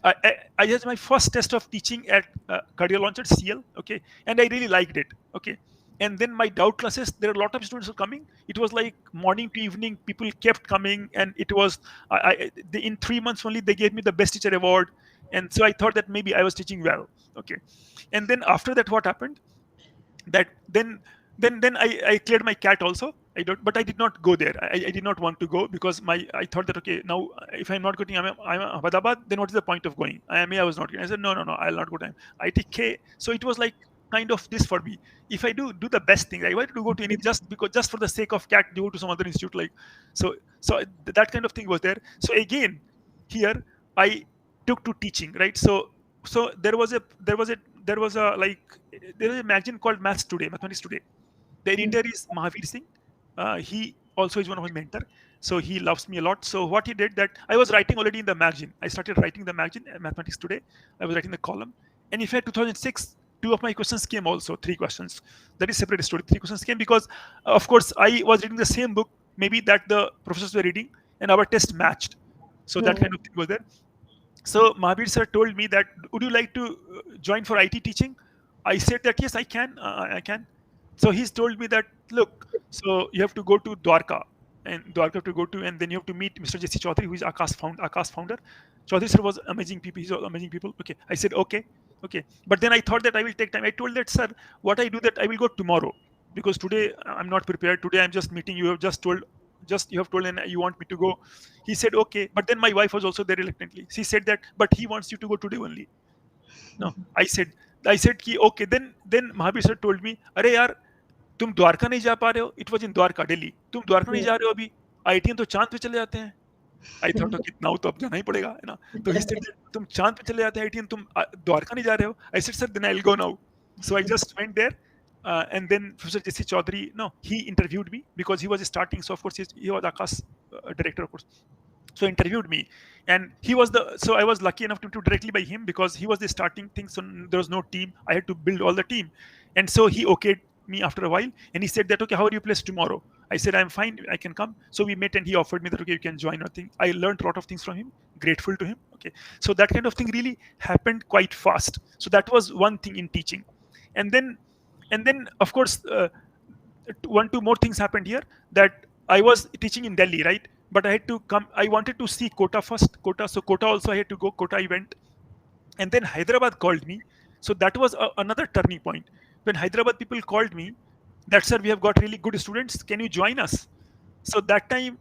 I had my first test of teaching at Career Launcher CL. Okay, and I really liked it. Okay, and then my doubt classes, there are a lot of students who are coming. It was like morning to evening, people kept coming, and it was in 3 months only they gave me the best teacher award. And so I thought that maybe I was teaching well. Okay, and then after that what happened, that then I cleared my CAT also. But I did not go there. I did not want to go, because I thought that okay, now if I'm not going I'm Ahmedabad, then what is the point of going? I was not going. I said no, I'll not go to ITK. So it was like kind of this for me. If I do the best thing, I wanted to go to any, just for the sake of CAT, go to some other institute, like so that kind of thing was there. So again, here I took to teaching, right? So there was a like there is a magazine called Maths Today, Mathematics Today. The editor is Mahavir Singh. He also is one of my mentor. So he loves me a lot. So what he did, that I was writing already in the magazine. I started writing the magazine, Mathematics Today. I was writing the column. And in fact, 2006, two of my questions came also, three questions. That is separate story. Three questions came because, of course, I was reading the same book, maybe that the professors were reading, and our test matched. So that kind of thing was there. So Mahavir sir told me that, would you like to join for IT teaching? I said that yes, I can. I can. So he's told me that, look, so you have to go to Dwarka, and Dwarka have to go to, and then you have to meet Mr. J.C. Chaudhary, who is Akash founder. Chaudhary sir was amazing people. He's amazing people. Okay, I said okay, okay. But then I thought that I will take time. I told that, sir, what I do that I will go tomorrow, because today I'm not prepared. Today I'm just meeting. You have just told, just you have told, and you want me to go. He said okay. But then my wife was also there reluctantly. She said that, but he wants you to go today only. No, I said कि okay. Then Mahavir sir told me, अरे यार तुम द्वारका नहीं जा पा रहे हो. It was in Dwarka, Delhi. तुम द्वारका नहीं जा रहे हो अभी. आईटीएन तो चांद पे चले जाते हैं. आई थॉट कि नाउ तो अब जाना ही पड़ेगा, है ना. तो ही सेड, तुम चांद पे चले जाते हैं आईटीएन, तुम द्वारका नहीं जा रहे हो. I said sir, then I will go now. So I just went there, and then Professor J.C. Chaudhary, no, he interviewed me because he was starting. So of course he was Akash director, of course. So interviewed me, and he was the, so I was lucky enough to do directly by him because he was the starting thing. So there was no team. I had to build all the team, and so he okayed me after a while, and he said that, okay, how are you placed tomorrow? I said I'm fine, I can come. So we met, and he offered me that, okay, you can join. I think I learned a lot of things from him. Grateful to him. Okay, so that kind of thing really happened quite fast. So that was one thing in teaching, and then of course. One two more things happened here, that I was teaching in Delhi, right? But I had to come. I wanted to see Kota first. Kota, so Kota also I had to go. Kota I went, and then Hyderabad called me. So that was another turning point. When Hyderabad people called me, that, sir, we have got really good students. Can you join us? So that time,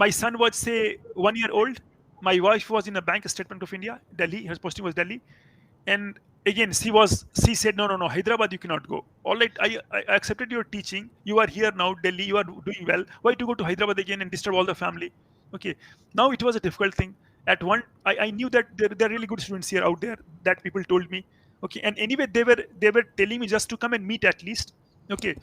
my son was say 1 year old. My wife was in a bank, State Bank of India, Delhi. Her posting was Delhi, and again she said, no, Hyderabad you cannot go. All right, I accepted your teaching. You are here now, Delhi. You are doing well. Why to go to Hyderabad again and disturb all the family? Okay, now it was a difficult thing. At one, I knew that there are really good students here out there, that people told me. Okay, and anyway they were telling me just to come and meet at least. Okay,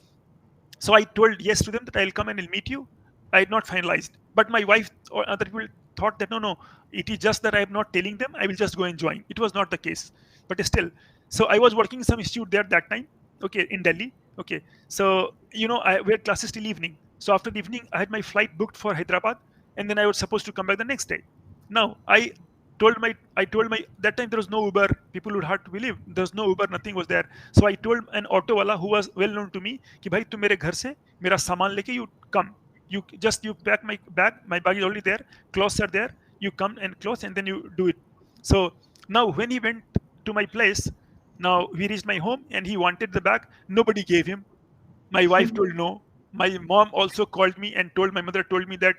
so I told yes to them, that I'll come and I'll meet you. I had not finalized. But my wife or other people thought that, no, it is just that I am not telling them, I will just go and join. It was not the case. But still, so I was working some institute there that time, okay, in Delhi. Okay, so we had classes till evening. So after the evening, I had my flight booked for Hyderabad, and then I was supposed to come back the next day. Now I told my that time there was no Uber. People would hard to believe there was no Uber. Nothing was there. So I told an auto wala who was well known to me कि भाई तुम मेरे घर से मेरा सामान लेके you come. You pack my bag. My bag is already there. Clothes are there. You come and clothes, and then you do it. So now when he went to my place, now we reached my home, and he wanted the bag. Nobody gave him. My wife told no. My mom also called me and told, my mother told me that,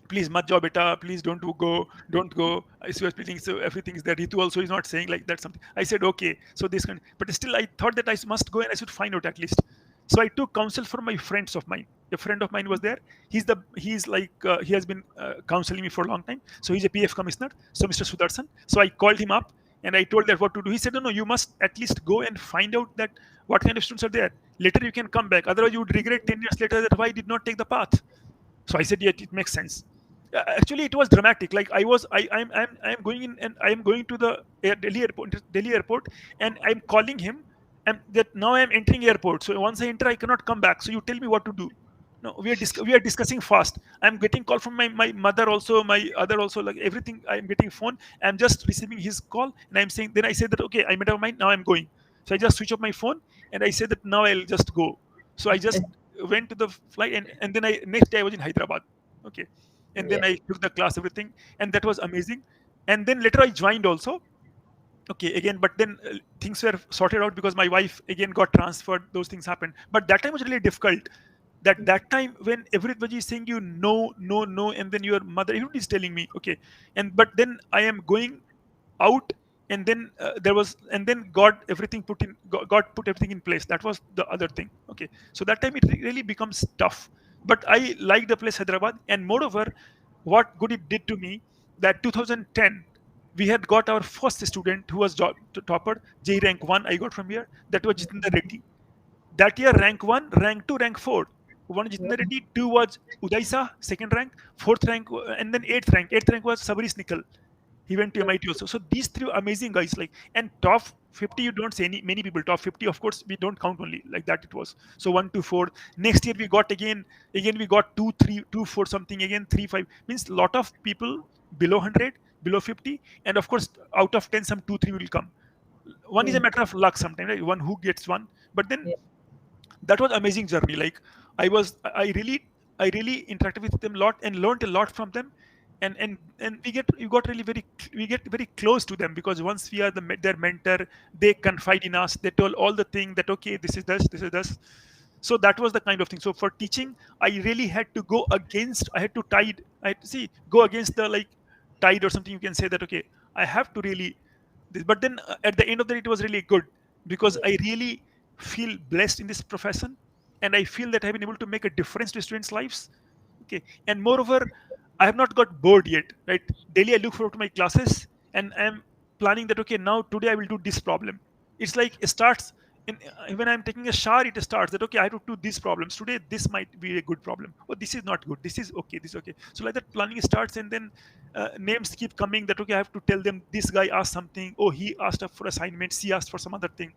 please mat jao beta, please don't go. I was pleading. So everything is there. Ritu also is not saying like that something. I said okay. So this kind, but still I thought that I must go and I should find out at least. So I took counsel from my friends of mine. A friend of mine was there. He's like he has been counseling me for a long time. So he's a PF commissioner. So Mr. Sudarshan. So I called him up and I told that what to do. He said, no, you must at least go and find out that what kind of students are there. Later you can come back. Otherwise you would regret 10 years later that why I did not take the path. So I said, yeah, it makes sense. Actually, it was dramatic. Like I'm going in, and I'm going to the Delhi airport, and I'm calling him, and that now I'm entering airport. So once I enter, I cannot come back. So you tell me what to do. No, we are discussing fast. I'm getting call from my mother also, my other also, like everything. I'm getting phone. I'm just receiving his call, and I'm saying. Then I say that okay, I made up my mind. Now I'm going. So I just switch off my phone, and I say that now I'll just go. So I just went to the flight, and then next day I was in Hyderabad. Okay, and then Yeah. I took the class, everything, and that was amazing. And then later I joined also. Okay, again, but then things were sorted out because my wife again got transferred. Those things happened, but that time was really difficult. That time when everybody is saying you no, no, no, and then your mother, everybody is telling me okay, and but then I am going out, and then and then God put everything in place. That was the other thing. Okay, so that time it really becomes tough, but I like the place Hyderabad, and moreover, what good it did to me, that 2010, We had got our first student who was topper, J rank 1 I got from here. That was Jitendra Reddy. That year, rank 1, rank 2, rank 4. One Jitendra Reddy, 2 was Udaisa, second rank, fourth rank, and then eighth rank. Eighth rank was Sabri Nikal. He went to MIT also. So these three amazing guys, like, and top 50, you don't say many people. Top 50, of course, we don't count only like that. It was so 1 to 4. Next year we got again we got 2, 3, 2, 4 something again 3, 5. Means lot of people below 100, below 50, and of course out of 10, some 2, 3 will come. One is a Hmm. matter of luck sometimes, right? One who gets one, but then Yeah. that was amazing journey. Like I really interacted with them a lot and learned a lot from them. And we get very close to them, because once we are their mentor, they confide in us, they told all the thing that okay, this is this. So that was the kind of thing. So for teaching, I really had to go against, I had to tide I had to see go against the, like, tide or something. You can say that okay, I have to really this. But then at the end of the day, it was really good, because I really feel blessed in this profession, and I feel that I've been able to make a difference to students' lives. Okay, and moreover, I have not got bored yet, right? Daily I look forward to my classes, and I'm planning that okay, now today I will do this problem. It's like it starts when I'm taking a shower. It starts that okay, I have to do these problems today. This might be a good problem, or this is not good, this is okay, this is okay. So like that planning starts, and then names keep coming that okay, I have to tell them this guy asked something, oh, he asked up for assignments, he asked for some other thing.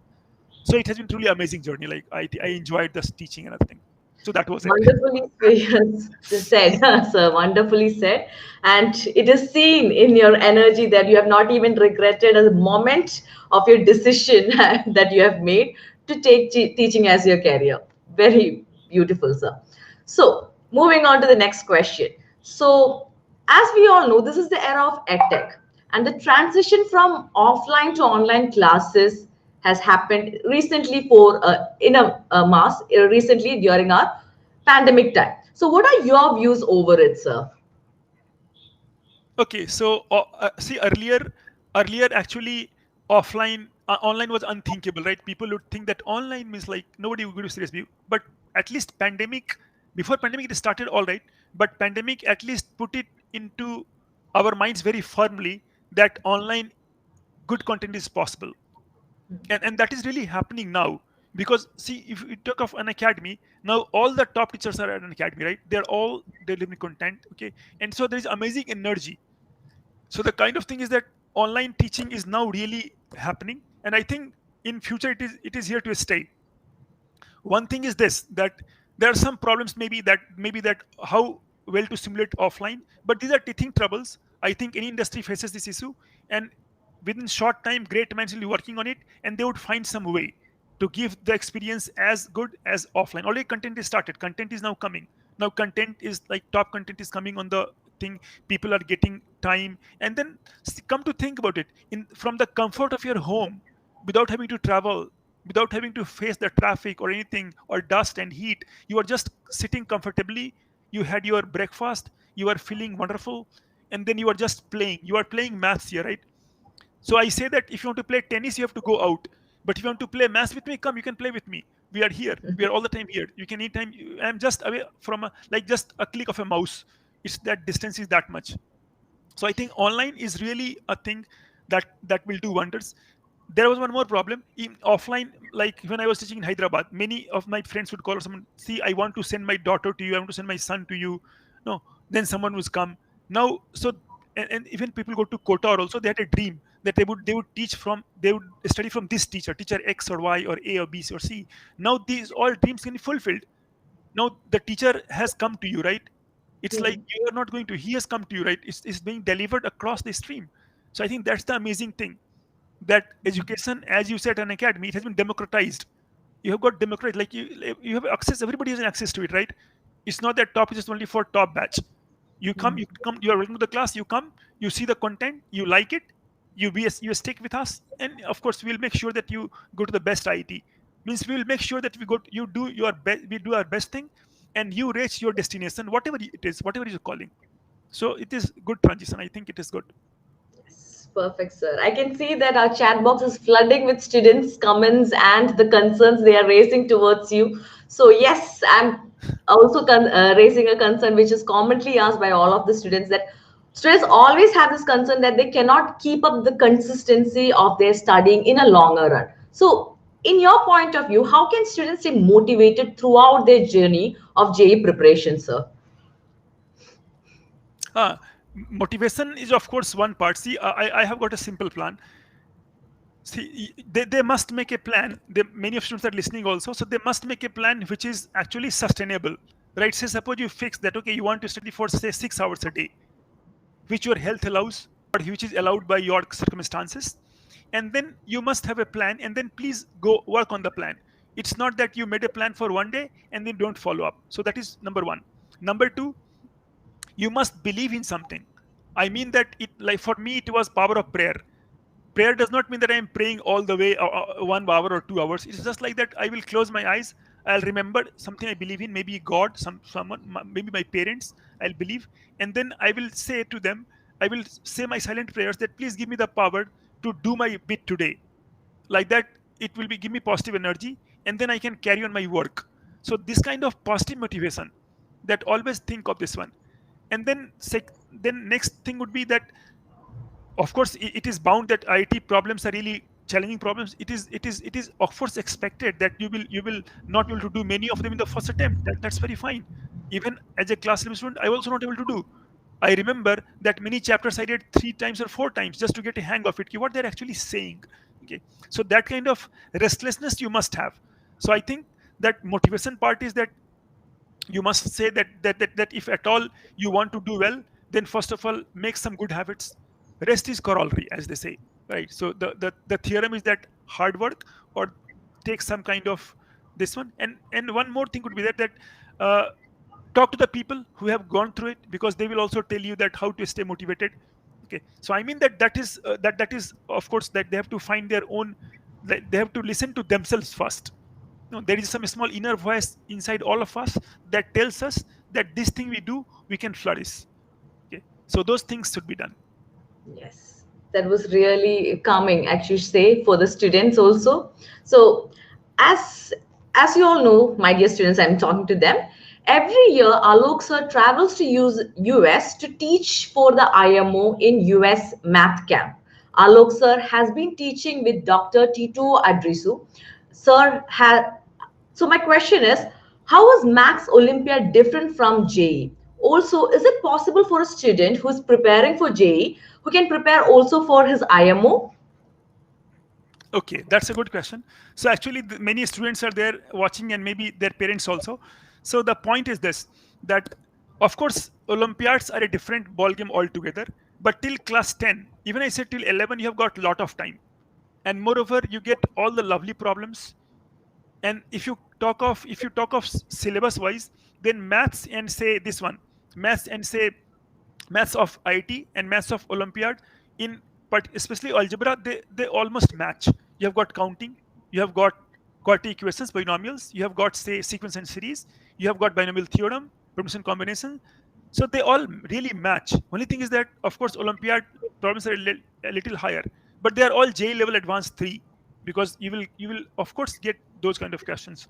So it has been truly amazing journey. Like I enjoyed this teaching and everything. So that was it. Wonderfully said, sir. Wonderfully said. And it is seen in your energy that you have not even regretted a moment of your decision that you have made to take teaching as your career. Very beautiful, sir. So, moving on to the next question. So, as we all know, this is the era of edtech, and the transition from offline to online classes has happened recently for in a mass recently during our pandemic time. So, what are your views over it, sir? Okay, so see, earlier actually offline, online was unthinkable, right? People would think that online means like nobody would go to serious view. But at least pandemic, before pandemic it started all right, but pandemic at least put it into our minds very firmly that online good content is possible. And that is really happening now, because see, if you talk of an academy, now all the top teachers are at an academy, right? They're all delivering content, okay? And so there is amazing energy. So the kind of thing is that online teaching is now really happening, and I think in future it is here to stay. One thing is this, that there are some problems, maybe that how well to simulate offline, but these are teething troubles. I think any industry faces this issue, and within short time great minds will be working on it, and they would find some way to give the experience as good as offline. Already content is started, content is now coming. Now content is like top content is coming on the thing. People are getting time, and then come to think about it, in from the comfort of your home, without having to travel, without having to face the traffic or anything, or dust and heat. You are just sitting comfortably, you had your breakfast, you are feeling wonderful, and then you are just playing. You are playing maths here, right? So I say that if you want to play tennis, you have to go out. But if you want to play maths with me, come, you can play with me. We are here. We are all the time here. You can anytime. I'm just away from like just a click of a mouse. It's that distance is that much. So I think online is really a thing that will do wonders. There was one more problem in offline. Like when I was teaching in Hyderabad, many of my friends would call someone, see, I want to send my daughter to you, I want to send my son to you. No, then someone was come. Now, so and even people go to Qatar also, they had a dream that they would study from this teacher X or Y or A or B or C. Now these all dreams can be fulfilled. Now the teacher has come to you, right? It's like Mhm. you are not going to, he has come to you, right? It's being delivered across the stream. So I think that's the amazing thing, that education, as you said, an academy, it has been democratized. You have got democratized, like you have access, everybody has an access to it, right? It's not that top is just only for top batch. You come, you are welcome to the class, you come, you see the content, you like it, you stick with us, and of course we'll make sure that you go to the best IT. Means we'll make sure that you do your best, we do our best thing, and you reach your destination, whatever it is, whatever is calling. So it is good transition, I think it is good. Yes, perfect, sir. I can see that our chat box is flooding with students' comments and the concerns they are raising towards you. So, yes, I'm also raising a concern which is commonly asked by all of the students, that Students always have this concern that they cannot keep up the consistency of their studying in a longer run. So, in your point of view, how can students stay motivated throughout their journey of JE preparation, sir? uh, Motivation is of course one part. See, I have got a simple plan. See, they must make a plan. Many of students are listening also, so they must make a plan which is actually sustainable, right? Say suppose you fix that, okay, you want to study for say 6 hours a day, which your health allows or which is allowed by your circumstances, and then you must have a plan, and then please go work on the plan. It's not that you made a plan for one day and then don't follow up. So that is number one. Number two, you must believe in something. I mean that it, like for me it was power of prayer. Prayer does not mean that I am praying all the way 1 hour or 2 hours. It's just like that I will close my eyes, I'll remember something I believe in, maybe God, someone, maybe my parents, I'll believe, and then I will say to them, I will say my silent prayers that please give me the power to do my bit today. Like that it will be give me positive energy, and then I can carry on my work. So this kind of positive motivation, that always think of this one. And then then next thing would be that of course it is bound that IT problems are really challenging problems. It is of course expected that you will not be able to do many of them in the first attempt. That's very fine. Even as a class level student, I was also not able to do. I remember that many chapters I did 3 times or 4 times just to get a hang of it, what they're actually saying. Okay, so that kind of restlessness you must have. So I think that motivation part is that you must say that if at all you want to do well, then first of all make some good habits. Rest is corollary, as they say, right? So the theorem is that hard work or take some kind of this one. And one more thing would be that uh, talk to the people who have gone through it, because they will also tell you that how to stay motivated. Okay, so I mean that is of course that they have to find their own, they have to listen to themselves first. No, there is some small inner voice inside all of us that tells us that this thing we do, we can flourish. Okay, so those things should be done. Yes, that was really calming, actually, say for the students also. So, as as you all know, my dear students, I'm talking to them. Every year, Alok sir travels to US to teach for the IMO in US Math Camp. Alok sir has been teaching with Dr. Tito Adrisu. Sir has so my question is, how is Max Olympiad different from JEE? Also, is it possible for a student who is preparing for JEE who can prepare also for his IMO? Okay, that's a good question. So actually, many students are there watching, and maybe their parents also. So the point is this: that of course Olympiads are a different ballgame altogether. But till class 10, even I said till 11, you have got a lot of time, and moreover, you get all the lovely problems. And if you talk of syllabus wise, then maths and say this one, maths and say maths of IT and maths of Olympiad, in but especially algebra, they almost match. You have got counting, you have got quadratic equations, binomials, you have got say sequence and series, you have got binomial theorem, permutation combination. So they all really match. Only thing is that of course Olympiad problems are a little higher, but they are all J level advanced 3, because you will of course get those kind of questions.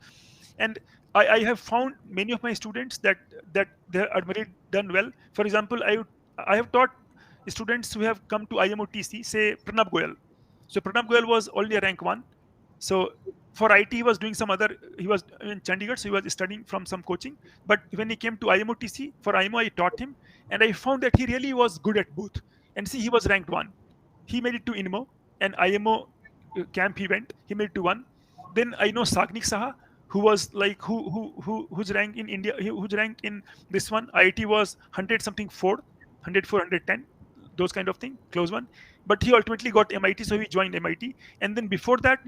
And I have found many of my students that they are very done well. For example, I have taught students who have come to IMOTC, say Pranab Goyal. So Pranab Goyal was only a rank 1. So for IT, he was doing some other, he was in Chandigarh, so he was studying from some coaching. But when he came to IMOTC, for IMO, I taught him, and I found that he really was good at both. And see, he was ranked 1. He made it to INMO, and IMO camp he went, he made it to 1. Then I know Sagnik Saha, who was like whose rank in India, whose rank in this one IIT was 100 something 4, 104, 110, those kind of thing, close one. But he ultimately got MIT, so he joined MIT. And then before that,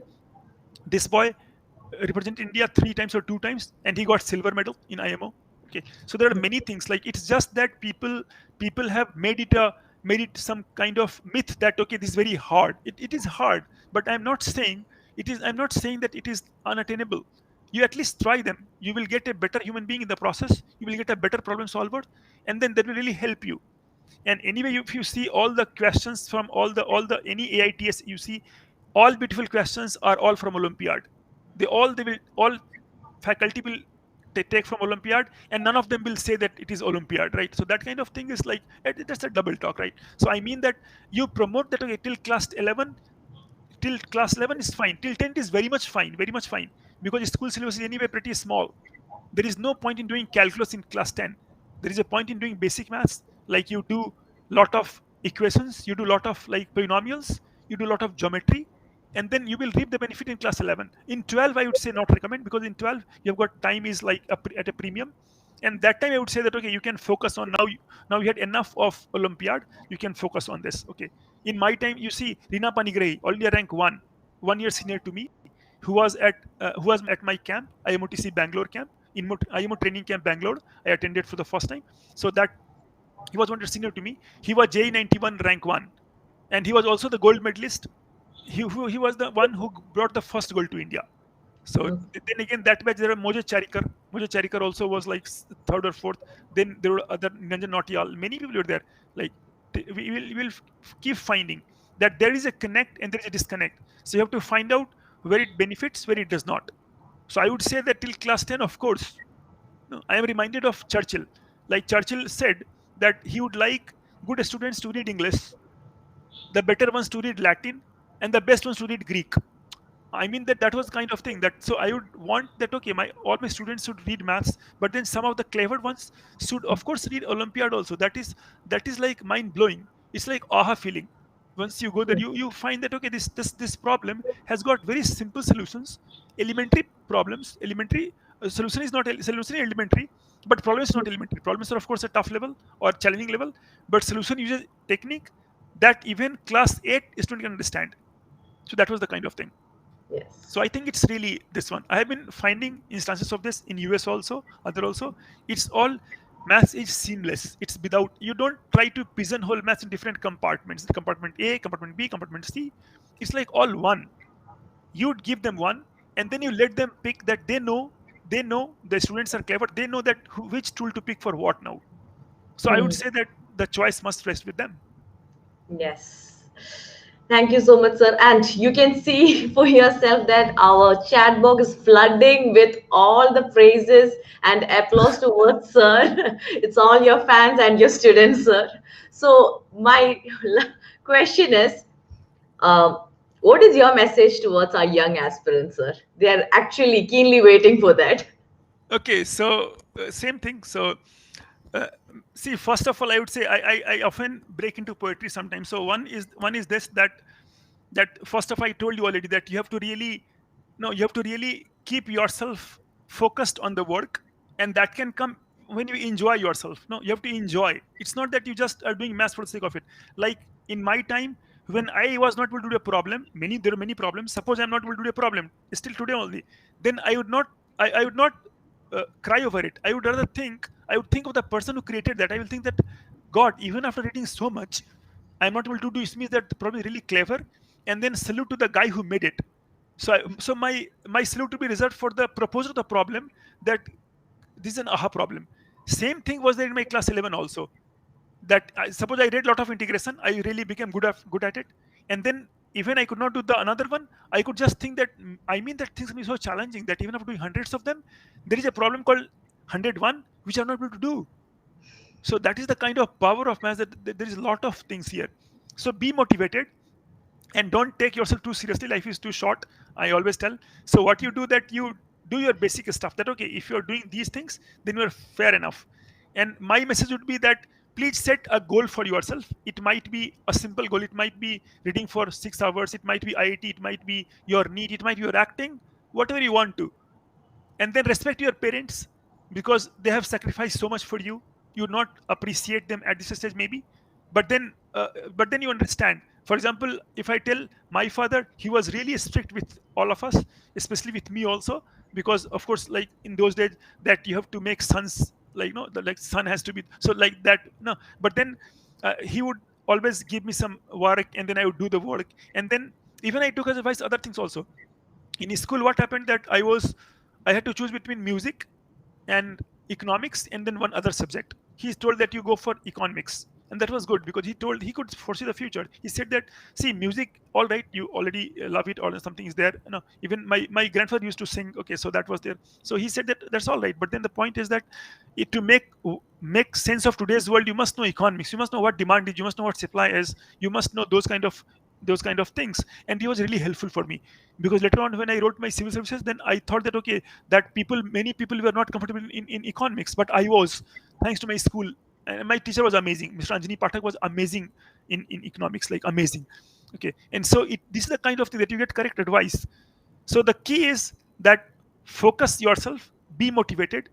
this boy represented India 3 times or 2 times, and he got silver medal in IMO. Okay, so there are many things, like it's just that people have made it some kind of myth that okay, this is very hard. It is hard, but I'm not saying that it is unattainable. You at least try them, you will get a better human being in the process, you will get a better problem solver, and then that will really help you. And anyway, if you see all the questions from all the any AITS, you see all beautiful questions are all from Olympiad. They will all faculty will take from Olympiad, and none of them will say that it is Olympiad, right? So that kind of thing is like that's a double talk, right? So I mean that you promote that, okay, till class 11 is fine, till 10th is very much fine, because school syllabus is anyway pretty small. There is no point in doing calculus in class 10. There is a point in doing basic maths, like you do lot of equations, you do lot of like polynomials, you do lot of geometry, and then you will reap the benefit in class 11. In 12 I would say not recommend, because in 12 you've got time is like at a premium, and that time I would say that, okay, you can focus on now you had enough of Olympiad, you can focus on this. Okay, in my time, you see Rina Panigrahi, only rank 1 year senior to me, who was at my camp, IMOTC Bangalore camp, IMO training camp Bangalore. I attended for the first time. So that he was 1 year senior to me. He was J 91 rank 1, and he was also the gold medalist. He was the one who brought the first gold to India. So Okay. then again, that batch there were Mojo Charikar. Mojo Charikar also was like third or fourth. Then there were other Nanjan Nautiyal. Many people were there. Like we will keep finding that there is a connect and there is a disconnect. So you have to find out where it benefits, where it does not. So I would say that till class 10, of course, no, I am reminded of Churchill. Like Churchill said that he would like good students to read English, the better ones to read Latin, and the best ones to read Greek. I mean that was kind of thing that, so I would want that, okay, my all my students should read maths, but then some of the clever ones should of course read Olympiad also. That is like mind blowing. It's like aha feeling. Once you go there, you find that, okay, this problem has got very simple solutions. Elementary problems, elementary solution is not solution is elementary, but problem is not elementary. Problems are of course a tough level or challenging level, but solution uses technique that even class 8 student can understand. So that was the kind of thing. So I Yes. think it's really this one. I have been finding instances of this in US also, other also. It's all maths is seamless. It's without, you don't try to pigeonhole maths in different compartments. Compartment A, compartment B, compartment C. It's like all one. You'd give them one, and then you let them pick that they know the students are clever. They know that which tool to pick for what now. So I would Mhm. say that the choice must rest with them. Yes. Thank you so much, sir. And you can see for yourself that our chat box is flooding with all the praises and applause towards sir. It's all your fans and your students, sir. So my question is, uh, what is your message towards our young aspirants, sir? They are actually keenly waiting for that. Okay, so same thing. So uh, see, first of all, I would say I often break into poetry sometimes. So one is this, that first of all, I told you already that you have to really, no, you have to really keep yourself focused on the work, and that can come when you enjoy yourself. No, you have to enjoy. It's not that you just are doing maths for the sake of it. Like in my time, when I was not able to do a problem, there are many problems. Suppose I'm not able to do a problem still today only, then I would not cry over it. I would think of the person who created that. I will think that, God, even after reading so much, I'm not able to do. It means that the problem is really clever, and then salute to the guy who made it. So my salute to be reserved for the proposer of the problem, that this is an aha problem. Same thing was there in my class 11 also. That suppose I read a lot of integration, I really became good at it, and then even I could not do the another one. I could just think that, I mean that things are so challenging that even after doing hundreds of them, there is a problem called 101 which I'm not able to do. So that is the kind of power of maths, that there is a lot of things here. So be motivated, and don't take yourself too seriously. Life is too short, I always tell. So what you do, that you do your basic stuff, that, okay, if you're doing these things, then you're fair enough. And my message would be that, please set a goal for yourself. It might be a simple goal, it might be reading for 6 hours, it might be IIT, it might be your need, it might be your acting, whatever you want to. And then respect your parents, because they have sacrificed so much for you. You not appreciate them at this stage maybe, but then you understand. For example, if I tell, my father, he was really strict with all of us, especially with me also, because of course, like in those days, that you have to make sons, like, no, the like son has to be so like that, no. But then he would always give me some work, and then I would do the work, and then even I took as advice other things also. In school, what happened, that I had to choose between music and economics, and then one other subject. He's told that you go for economics. And that was good because he could foresee the future. He said that, see, music, all right, you already love it, or something is there. Even my grandfather used to sing. Okay, so that was there. So he said that that's all right. But then the point is that to make sense of today's world, you must know economics. You must know what demand is. You must know what supply is. You must know those kind of things. And he was really helpful for me, because later on when I wrote my civil services, then I thought that, okay, that many people were not comfortable in economics, but I was, thanks to my school. And my teacher was amazing. Mr. Anjani Pathak was amazing in economics, like amazing. Okay, and so this is the kind of thing that you get correct advice. So the key is that focus yourself, be motivated,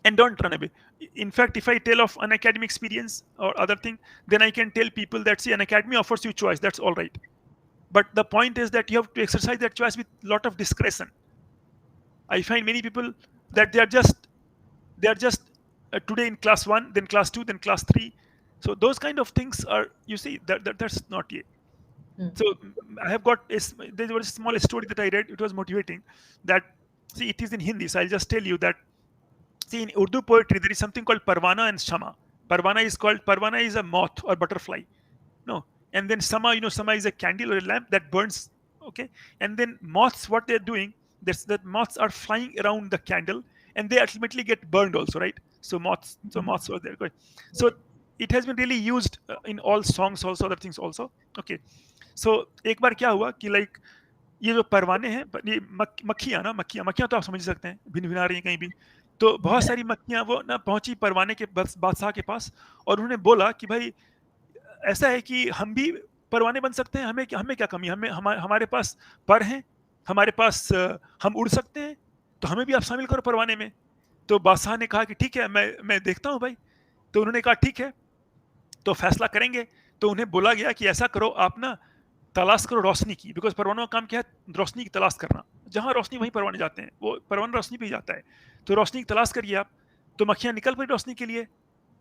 and don't run away. In fact, if I tell of an academic experience or other thing, then I can tell people that, see, an academy offers you choice. That's all right. But the point is that you have to exercise that choice with a lot of discretion. I find many people that they are just today in class 1, then class 2, then class 3. So those kind of things are, you see, that's not yet. So I have got there was a small story that I read. It was motivating. That, see, it is in Hindi, so I'll just tell you that, see, in Urdu poetry there is something called Parwana and Shama. Parwana is a moth or butterfly. No. And then Sama is a candle or a lamp that burns. Okay. And then moths, what they're doing, that moths are flying around the candle, and they ultimately get burned also, right? So moths were there. Good. So it has been really used in all songs also, other things also. Okay. So एक बार क्या हुआ कि like ये जो परवाने हैं, ये मक्खियां तो आप समझ सकते हैं, भिन भिना रही हैं कहीं भी। तो बहुत सारी मक्खियां वो ना पहुंची परवाने के बादशाह के पास, और उन्होंने बोला कि भाई ऐसा है कि हम भी परवाने बन सकते हैं, हमें क्या कमी, हमारे पास पर हैं, हमारे पास हम उड़ सकते हैं, तो हमें भी आप शामिल करो परवाने में। तो बादशाह ने कहा कि ठीक है, मैं देखता हूँ भाई। तो उन्होंने कहा ठीक है, तो फैसला करेंगे। तो उन्हें बोला गया कि ऐसा करो, आप ना तलाश करो रोशनी की, बिकॉज परवानों का काम क्या है, रोशनी की तलाश करना। जहां रोशनी वहीं परवाने जाते हैं, वो परवाना रोशनी पे ही जाता है। तो रोशनी की तलाश करिए आप। तो मक्खियां निकल पड़ी रोशनी के लिए,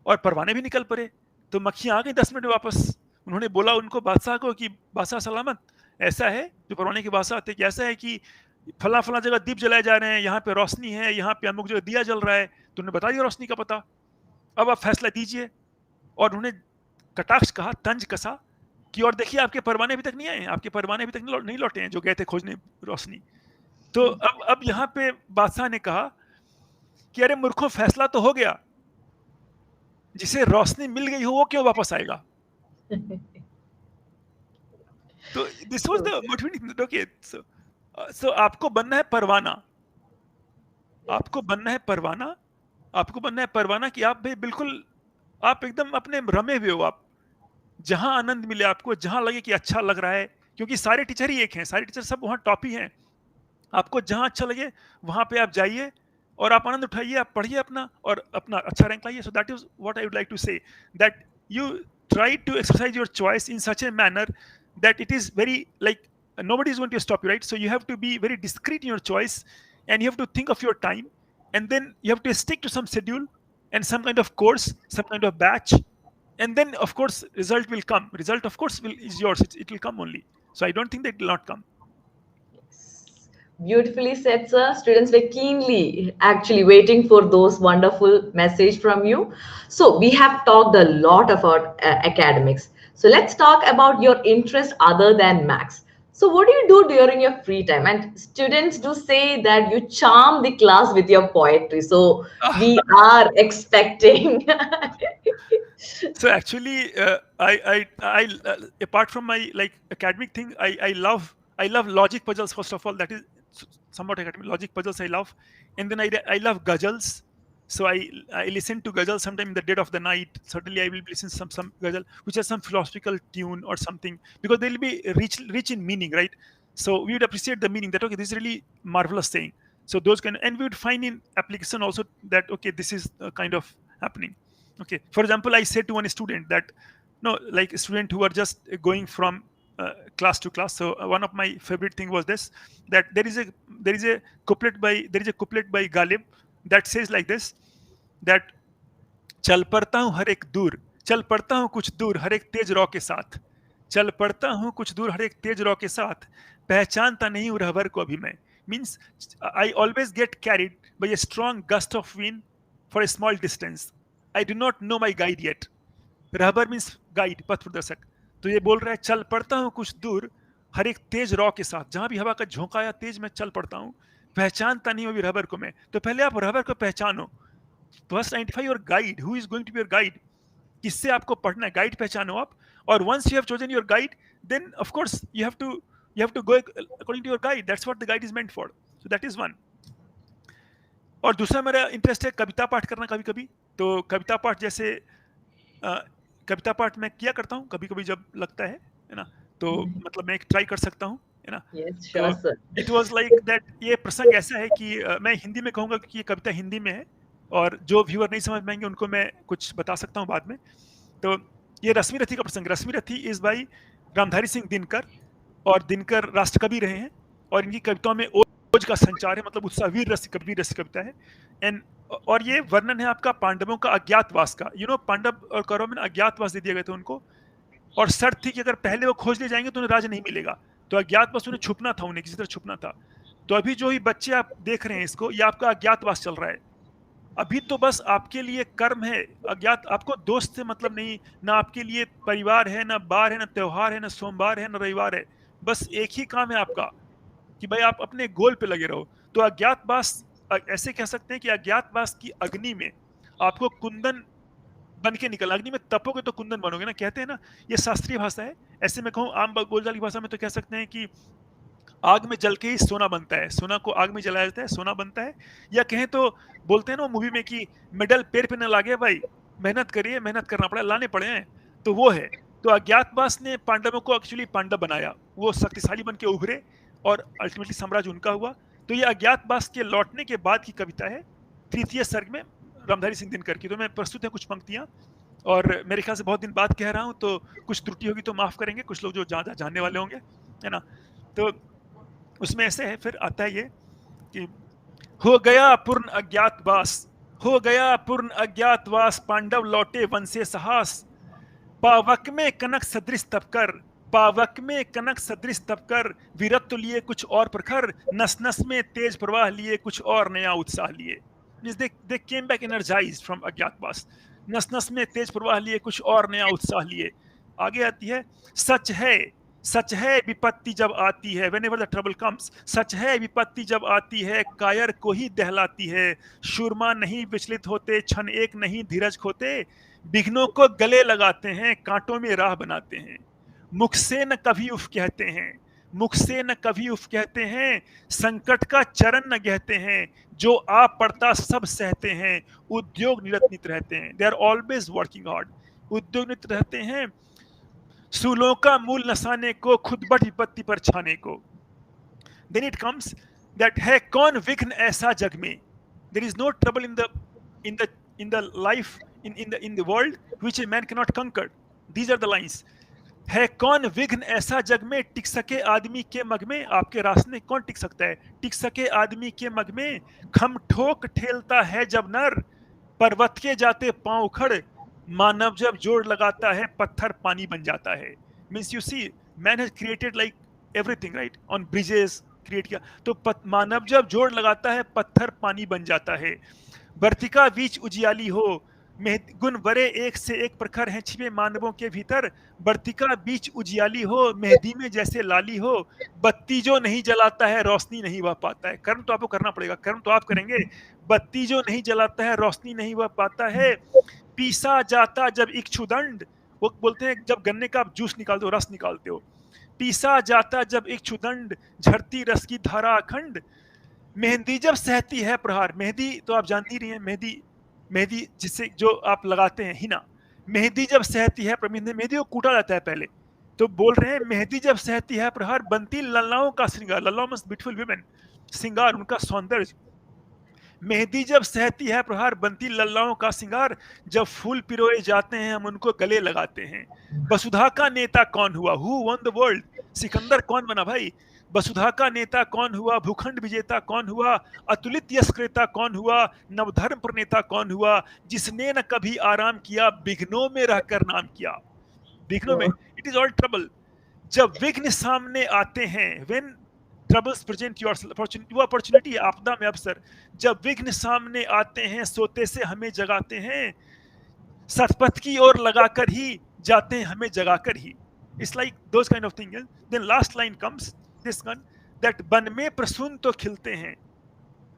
और परवाने भी निकल पड़े। तो मक्खियां आ गई 10 मिनट में वापस। उन्होंने बोला उनको, बादशाह को, कि बादशाह सलामत, ऐसा है, जो परवाने के बादशाह थे, कि ऐसा है कि फला फला जगह दीप जलाए जा रहे हैं, यहाँ पे रोशनी है, यहाँ पे अमुक जगह दिया जल रहा है। तो उन्होंने बता दिया रोशनी का पता, अब आप फैसला दीजिए। और उन्होंने कटाक्ष कहा, तंज कसा, कि और देखिए आपके परवाने अभी तक नहीं आए, आपके परवाने अभी तक नहीं लौटे हैं, जो गए थे खोजने रोशनी। तो अब यहाँ पे बादशाह ने कहा कि अरे मूर्खों, फैसला तो हो गया, जिसे रोशनी मिल गई हो वो क्यों वापस आएगा। तो this was the motivating. Okay, so आपको बनना है परवाना, आपको बनना है परवाना, आपको बनना है परवाना, कि आप भाई बिल्कुल, आप एकदम अपने रमे हुए हो, आप जहां आनंद मिले आपको, जहां लगे कि अच्छा लग रहा है, क्योंकि सारे टीचर ही एक हैं, सारे टीचर सब वहां टॉप ही हैं। आपको जहां अच्छा लगे वहां पे आप जाइए, और आप आनंद उठाइए, आप पढ़िए अपना, और अपना अच्छा रैंक लाइए। So that is what I would like to say, that you try to exercise your choice in such a manner that it is very, like, nobody is going to stop you, right? So you have to be very discreet in your choice, and you have to think of your time, and then you have to stick to some schedule and some kind of course, some kind of batch, and then of course result will come. Result of course is yours. It will come only. So I don't think that it will not come. Beautifully said, sir. Students were keenly actually waiting for those wonderful message from you. So we have talked a lot about academics. So let's talk about your interest other than maths. So what do you do during your free time? And students do say that you charm the class with your poetry. So we are expecting. So actually, apart from my like academic thing, I love logic puzzles. First of all, that is somewhat academic. Logic puzzles I love, and then I love ghazals. So I listen to ghazals sometime in the dead of the night. Certainly, I will listen to some ghazal which has some philosophical tune or something, because they'll be rich in meaning, right? So we would appreciate the meaning, that okay, this is really marvelous saying. So those kind, and we would find in application also that okay, this is kind of happening. Okay, for example, I said to one student that, no, like a student who are just going from class to class. So one of my favorite thing was this, that there is a couplet by Galib that says like this, that चल पड़ता हूँ हर एक दूर, चल पड़ता हूँ कुछ दूर हर एक तेज रौ के साथ, चल पड़ता हूँ कुछ दूर हर एक तेज रौ के साथ, पहचानता नहीं हूँ रहबर को अभी मैं। Means I always get carried by a strong gust of wind for a small distance. I do not know my guide yet. रहबर मीन्स गाइड, पथ प्रदर्शक। तो ये बोल रहा है चल पड़ता हूँ कुछ दूर हर एक तेज रॉ के साथ, जहां भी हवा का झोंका या तेज मैं चल पड़ता हूँ, पहचानता नहीं हूँ अभी रहबर को मैं। तो पहले आप रहबर को पहचानो, first identify your guide, who is going to be your guide, किससे आपको पढ़ना है, गाइड पहचानो आप। और once you have chosen your guide, then of course you have to go according to your guide, that's what the guide is meant for. So that is one. और दूसरा मेरा इंटरेस्ट है कविता पाठ करना कभी कभी। तो कविता पाठ जैसे कविता पाठ मैं किया करता हूँ कभी कभी जब लगता है ना। तो मतलब मैं एक ट्राई कर सकता हूँ, है ना। Yes, तो sure, sir. It was like that, ये प्रसंग ऐसा है कि मैं हिंदी में कहूँगा क्योंकि ये कविता हिंदी में है, और जो व्यूअर नहीं समझ पाएंगे उनको मैं कुछ बता सकता हूँ बाद में। तो ये रश्मि रथी का प्रसंग, रश्मि रथी इज बाई रामधारी सिंह दिनकर, और दिनकर राष्ट्रकवि रहे हैं, और इनकी कविताओं में ओज का संचार है, मतलब उत्साह, वीर रस कविता है। एंड और ये वर्णन है आपका पांडवों का अज्ञातवास का। पांडव और कौरव में अज्ञातवास दे दिए गए थे उनको, और शर्त थी कि अगर पहले वो खोज ले जाएंगे तो उन्हें राज नहीं मिलेगा। तो अज्ञातवास उन्हें छुपना था, उन्हें किसी तरह छुपना था। तो अभी जो ही बच्चे आप देख रहे हैं इसको, ये आपका अज्ञातवास चल रहा है। अभी तो बस आपके लिए कर्म है अज्ञात, आपको दोस्त से मतलब नहीं, ना आपके लिए परिवार है, ना बार है, ना त्योहार है, ना सोमवार है, ना रविवार है। बस एक ही काम है आपका कि भाई आप अपने गोल पे लगे रहो। तो अज्ञातवास, ऐसे कह सकते हैं कि अज्ञातवास की अग्नि में आपको कुंदन बन के निकल, अग्नि में तपोगे तो कुंदन बनोगे ना, कहते हैं ना। ये शास्त्रीय भाषा है। ऐसे में कहूँ आम बोलचाल की भाषा में तो कह सकते हैं कि आग में जल के ही सोना बनता है, सोना को आग में जलाया जाता है, सोना बनता है। या कहें तो बोलते हैं ना मूवी में कि मेडल पैर पे न लागे भाई, मेहनत करिए, मेहनत करना पड़ा, लाने पड़े हैं। तो वो है। तो अज्ञातवास ने पांडवों को एक्चुअली पांडव बनाया, वो शक्तिशाली बन के उभरे, और अल्टीमेटली साम्राज्य उनका हुआ। तो ये अज्ञातवास के लौटने के बाद की कविता है, तृतीय सर्ग में रामधारी सिंह दिनकर की। तो मैं प्रस्तुत है कुछ पंक्तियां, और मेरे ख्याल से बहुत दिन बाद कह रहा हूं, तो कुछ त्रुटि होगी तो माफ करेंगे कुछ लोग जो ज्यादा जानने वाले होंगे, है ना। तो उसमें ऐसे है, फिर आता है ये कि हो गया पूर्ण अज्ञातवास, हो गया पूर्ण अज्ञातवास, पांडव लौटे वन से साहस, पावक में कनक सदृश तप कर, पावक में कनक सदृश तप कर, वीरत्व लिए कुछ और प्रखर, नस नस में तेज प्रवाह लिए कुछ और नया उत्साह लिए। they came back energized from अज्ञातवास, नस नस में तेज प्रवाह लिए कुछ और नया उत्साह लिए। आगे आती है, सच है, सच है विपत्ति जब आती है, whenever the trouble comes, सच है विपत्ति जब आती है, कायर को ही दहलाती है, शूरमा नहीं विचलित होते, क्षण एक नहीं धीरज खोते, विघ्नों को गले लगाते हैं, कांटों में राह बनाते हैं, मुख से न कभी उफ कहते हैं, मुख से न कभी उफ कहते हैं, संकट का चरण न गहते हैं, जो आप पड़ता सब सहते हैं, उद्योग निरत नित रहते हैं, they are always working hard, उद्योग नित रहते हैं, सूलों का मूल नसाने को, खुद बढ़ विपत्ति पर छाने को। देन इट कम्स दैट है कौन विघ्न ऐसा जग में, there is no trouble in the life in the world which a man cannot conquer. These are the lines. है कौन विघ्न ऐसा जग में, टिक सके आदमी के मग में, आपके रास्ते कौन टिक सकता है, टिक सके आदमी के मग में, खम ठोक ठेलता है जब नर, पर्वत के जाते पांव उखड़, मानव जब जोड़ लगाता है पत्थर पानी बन जाता है। Means you see man has created like everything right, on bridges create किया, तो मानव जब जोड़ लगाता है पत्थर पानी बन जाता है। वर्तिका बीच उजियाली हो, गुण बरे एक से एक प्रखर हैं छिपे मानवों के भीतर, वर्तिका बीच उजियाली हो, मेहंदी में जैसे लाली हो, बत्ती जो नहीं जलाता है रोशनी नहीं वह पाता है। कर्म तो आपको करना पड़ेगा, कर्म तो आप करेंगे। बत्ती जो नहीं जलाता है रोशनी नहीं वह पाता है, पीसा जाता जब इक्षुदंड, वो बोलते हैं जब गन्ने का आप जूस निकालते हो, रस निकालते हो, पीसा जाता जब इक्षुदंड, झरती रस की धारा अखंड, मेहंदी जब सहती है प्रहार, मेहंदी तो आप जानती रही हैं, मेहंदी मेहंदी जिससे जो आप लगाते हैं हिना, मेहंदी जब सहती है मेहंदी को कूटा जाता है पहले। तो बोल रहे हैं मेहंदी जब सहती है प्रहार, बनती लल्लाओं का श्रृंगार, लल्लाओं मींस ब्यूटीफुल वुमेन, श्रृंगार उनका सौंदर्य, मेहंदी जब सहती है प्रहार, बनती लल्लाओं का श्रृंगार, जब फूल पिरोए जाते हैं हम उनको गले लगाते हैं। वसुधा का नेता कौन हुआ, who one the world, Sikandar कौन बना भाई, वसुधा का नेता कौन हुआ, भूखंड विजेता कौन हुआ, अतुलित यश क्रेता कौन हुआ, नवधर्म प्रणेता कौन हुआ, जिसने न कभी आराम किया, विघ्नों में रहकर नाम किया। विघ्नों में, इट इज ऑल ट्रबल, जब विघ्न सामने आते हैं, when troubles present your opportunity, आपदा में अवसर, जब विघ्न सामने आते हैं, सोते से हमें जगाते हैं, सतपथ की ओर लगाकर ही जाते हैं हमें जगाकर ही. It's like those kind of things. Then last line comes, this one, that बन में प्रसून तो खिलते हैं.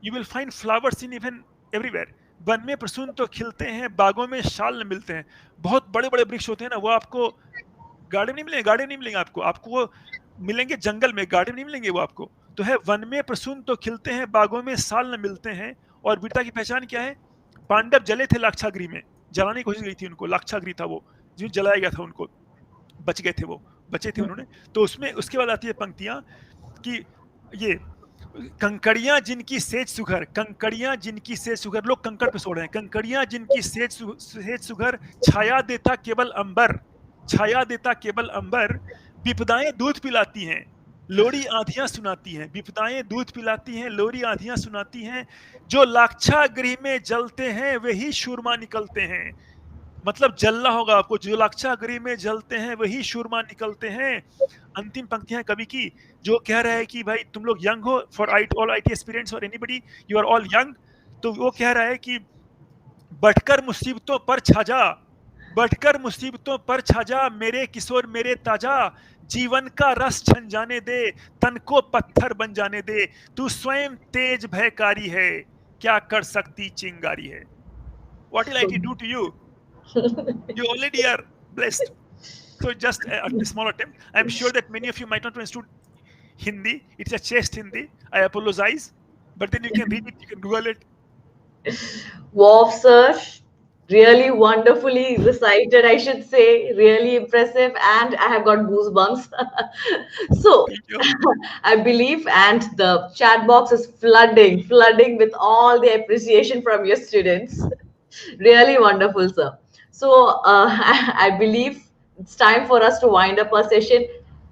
You will find flowers in even everywhere. One में प्रसून तो खिलते हैं, बागों में शाल न मिलते हैं. बहुत बड़े बड़े वृक्ष होते हैं ना, वो आपको गार्डन नहीं मिलेंगे, गार्डन नहीं मिलेंगे आपको वो मिलेंगे जंगल में, गार्डन नहीं मिलेंगे वो आपको. तो है वन में प्रसून तो खिलते हैं, बागों में साल न मिलते हैं. और वीरता की पहचान क्या है? पांडव जले थे लाक्षागृह में, जलाने की कोशिश गई थी उनको, लाक्षागृह था वो जो जलाया गया था उनको, बच गए थे वो, बचे थे उन्होंने. तो उसमें उसके बाद आती है पंक्तियां कि ये कंकड़ियां जिनकी सेज सुघर, कंकड़ियां जिनकी सेज सुघर, लोग कंकड़ पे सो रहे हैं. कंकड़ियां जिनकी सेज सुघर, छाया देता केवल अंबर, छाया देता केवल अंबर. विपदाएं दूध पिलाती हैं, लोरी आंधियां सुनाती हैं. विपदाएं दूध पिलाती हैं, लोरी आंधियां सुनाती हैं. जो लाक्षागृह में जलते हैं वही शूरमा निकलते हैं. मतलब जलना होगा आपको, जो लाक्षागृह में जलते हैं वही शूरमा निकलते हैं. अंतिम पंक्तियां कवि की जो कह रहा है कि भाई तुम लोग यंग हो, फॉर ऑल आईटी एस्पिरेंट्स और anybody, you are all young. तो वो कह रहा है कि बढ़कर मुसीबतों पर छाजा, बढ़कर मुसीबतों पर छाजा, मेरे किशोर मेरे ताजा. जीवन का रस छन जाने दे, तन को पत्थर बन जाने दे. तू स्वयं तेज भयकारी है, क्या कर सकती चिंगारी है. What will IT do to you? You already are blessed. So just a small attempt. I'm sure that many of you might not understand Hindi. It's a chaste Hindi. I apologize. But then you can read it, you can Google it. Wow, sir. Really wonderfully recited, I should say. Really impressive. And I have got goosebumps. So, Thank you. I believe, and the chat box is flooding with all the appreciation from your students. Really wonderful, sir. So, I believe it's time for us to wind up our session.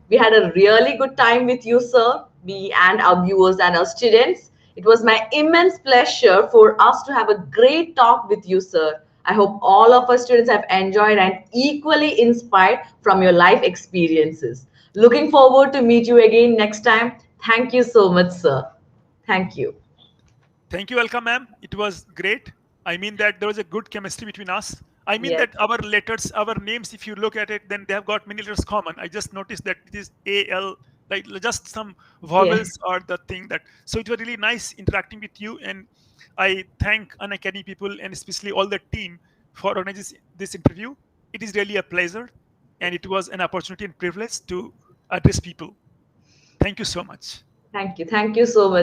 We had a really good time with you, sir, me and our viewers and our students. It was my immense pleasure for us to have a great talk with you, sir. I hope all of our students have enjoyed and equally inspired from your life experiences. Looking forward to meet you again next time. Thank you so much, sir. Thank you. Thank you, Alka ma'am. It was great. I mean that there was a good chemistry between us. I mean Yes. that our letters, our names, if you look at it, then they have got many letters common. I just noticed that it is AL, like just some vowels are the thing that. So it was really nice interacting with you, and I thank Unacademy people and especially all the team for organizing this interview. It is really a pleasure, and it was an opportunity and privilege to address people. Thank you so much. Thank you. Thank you so much.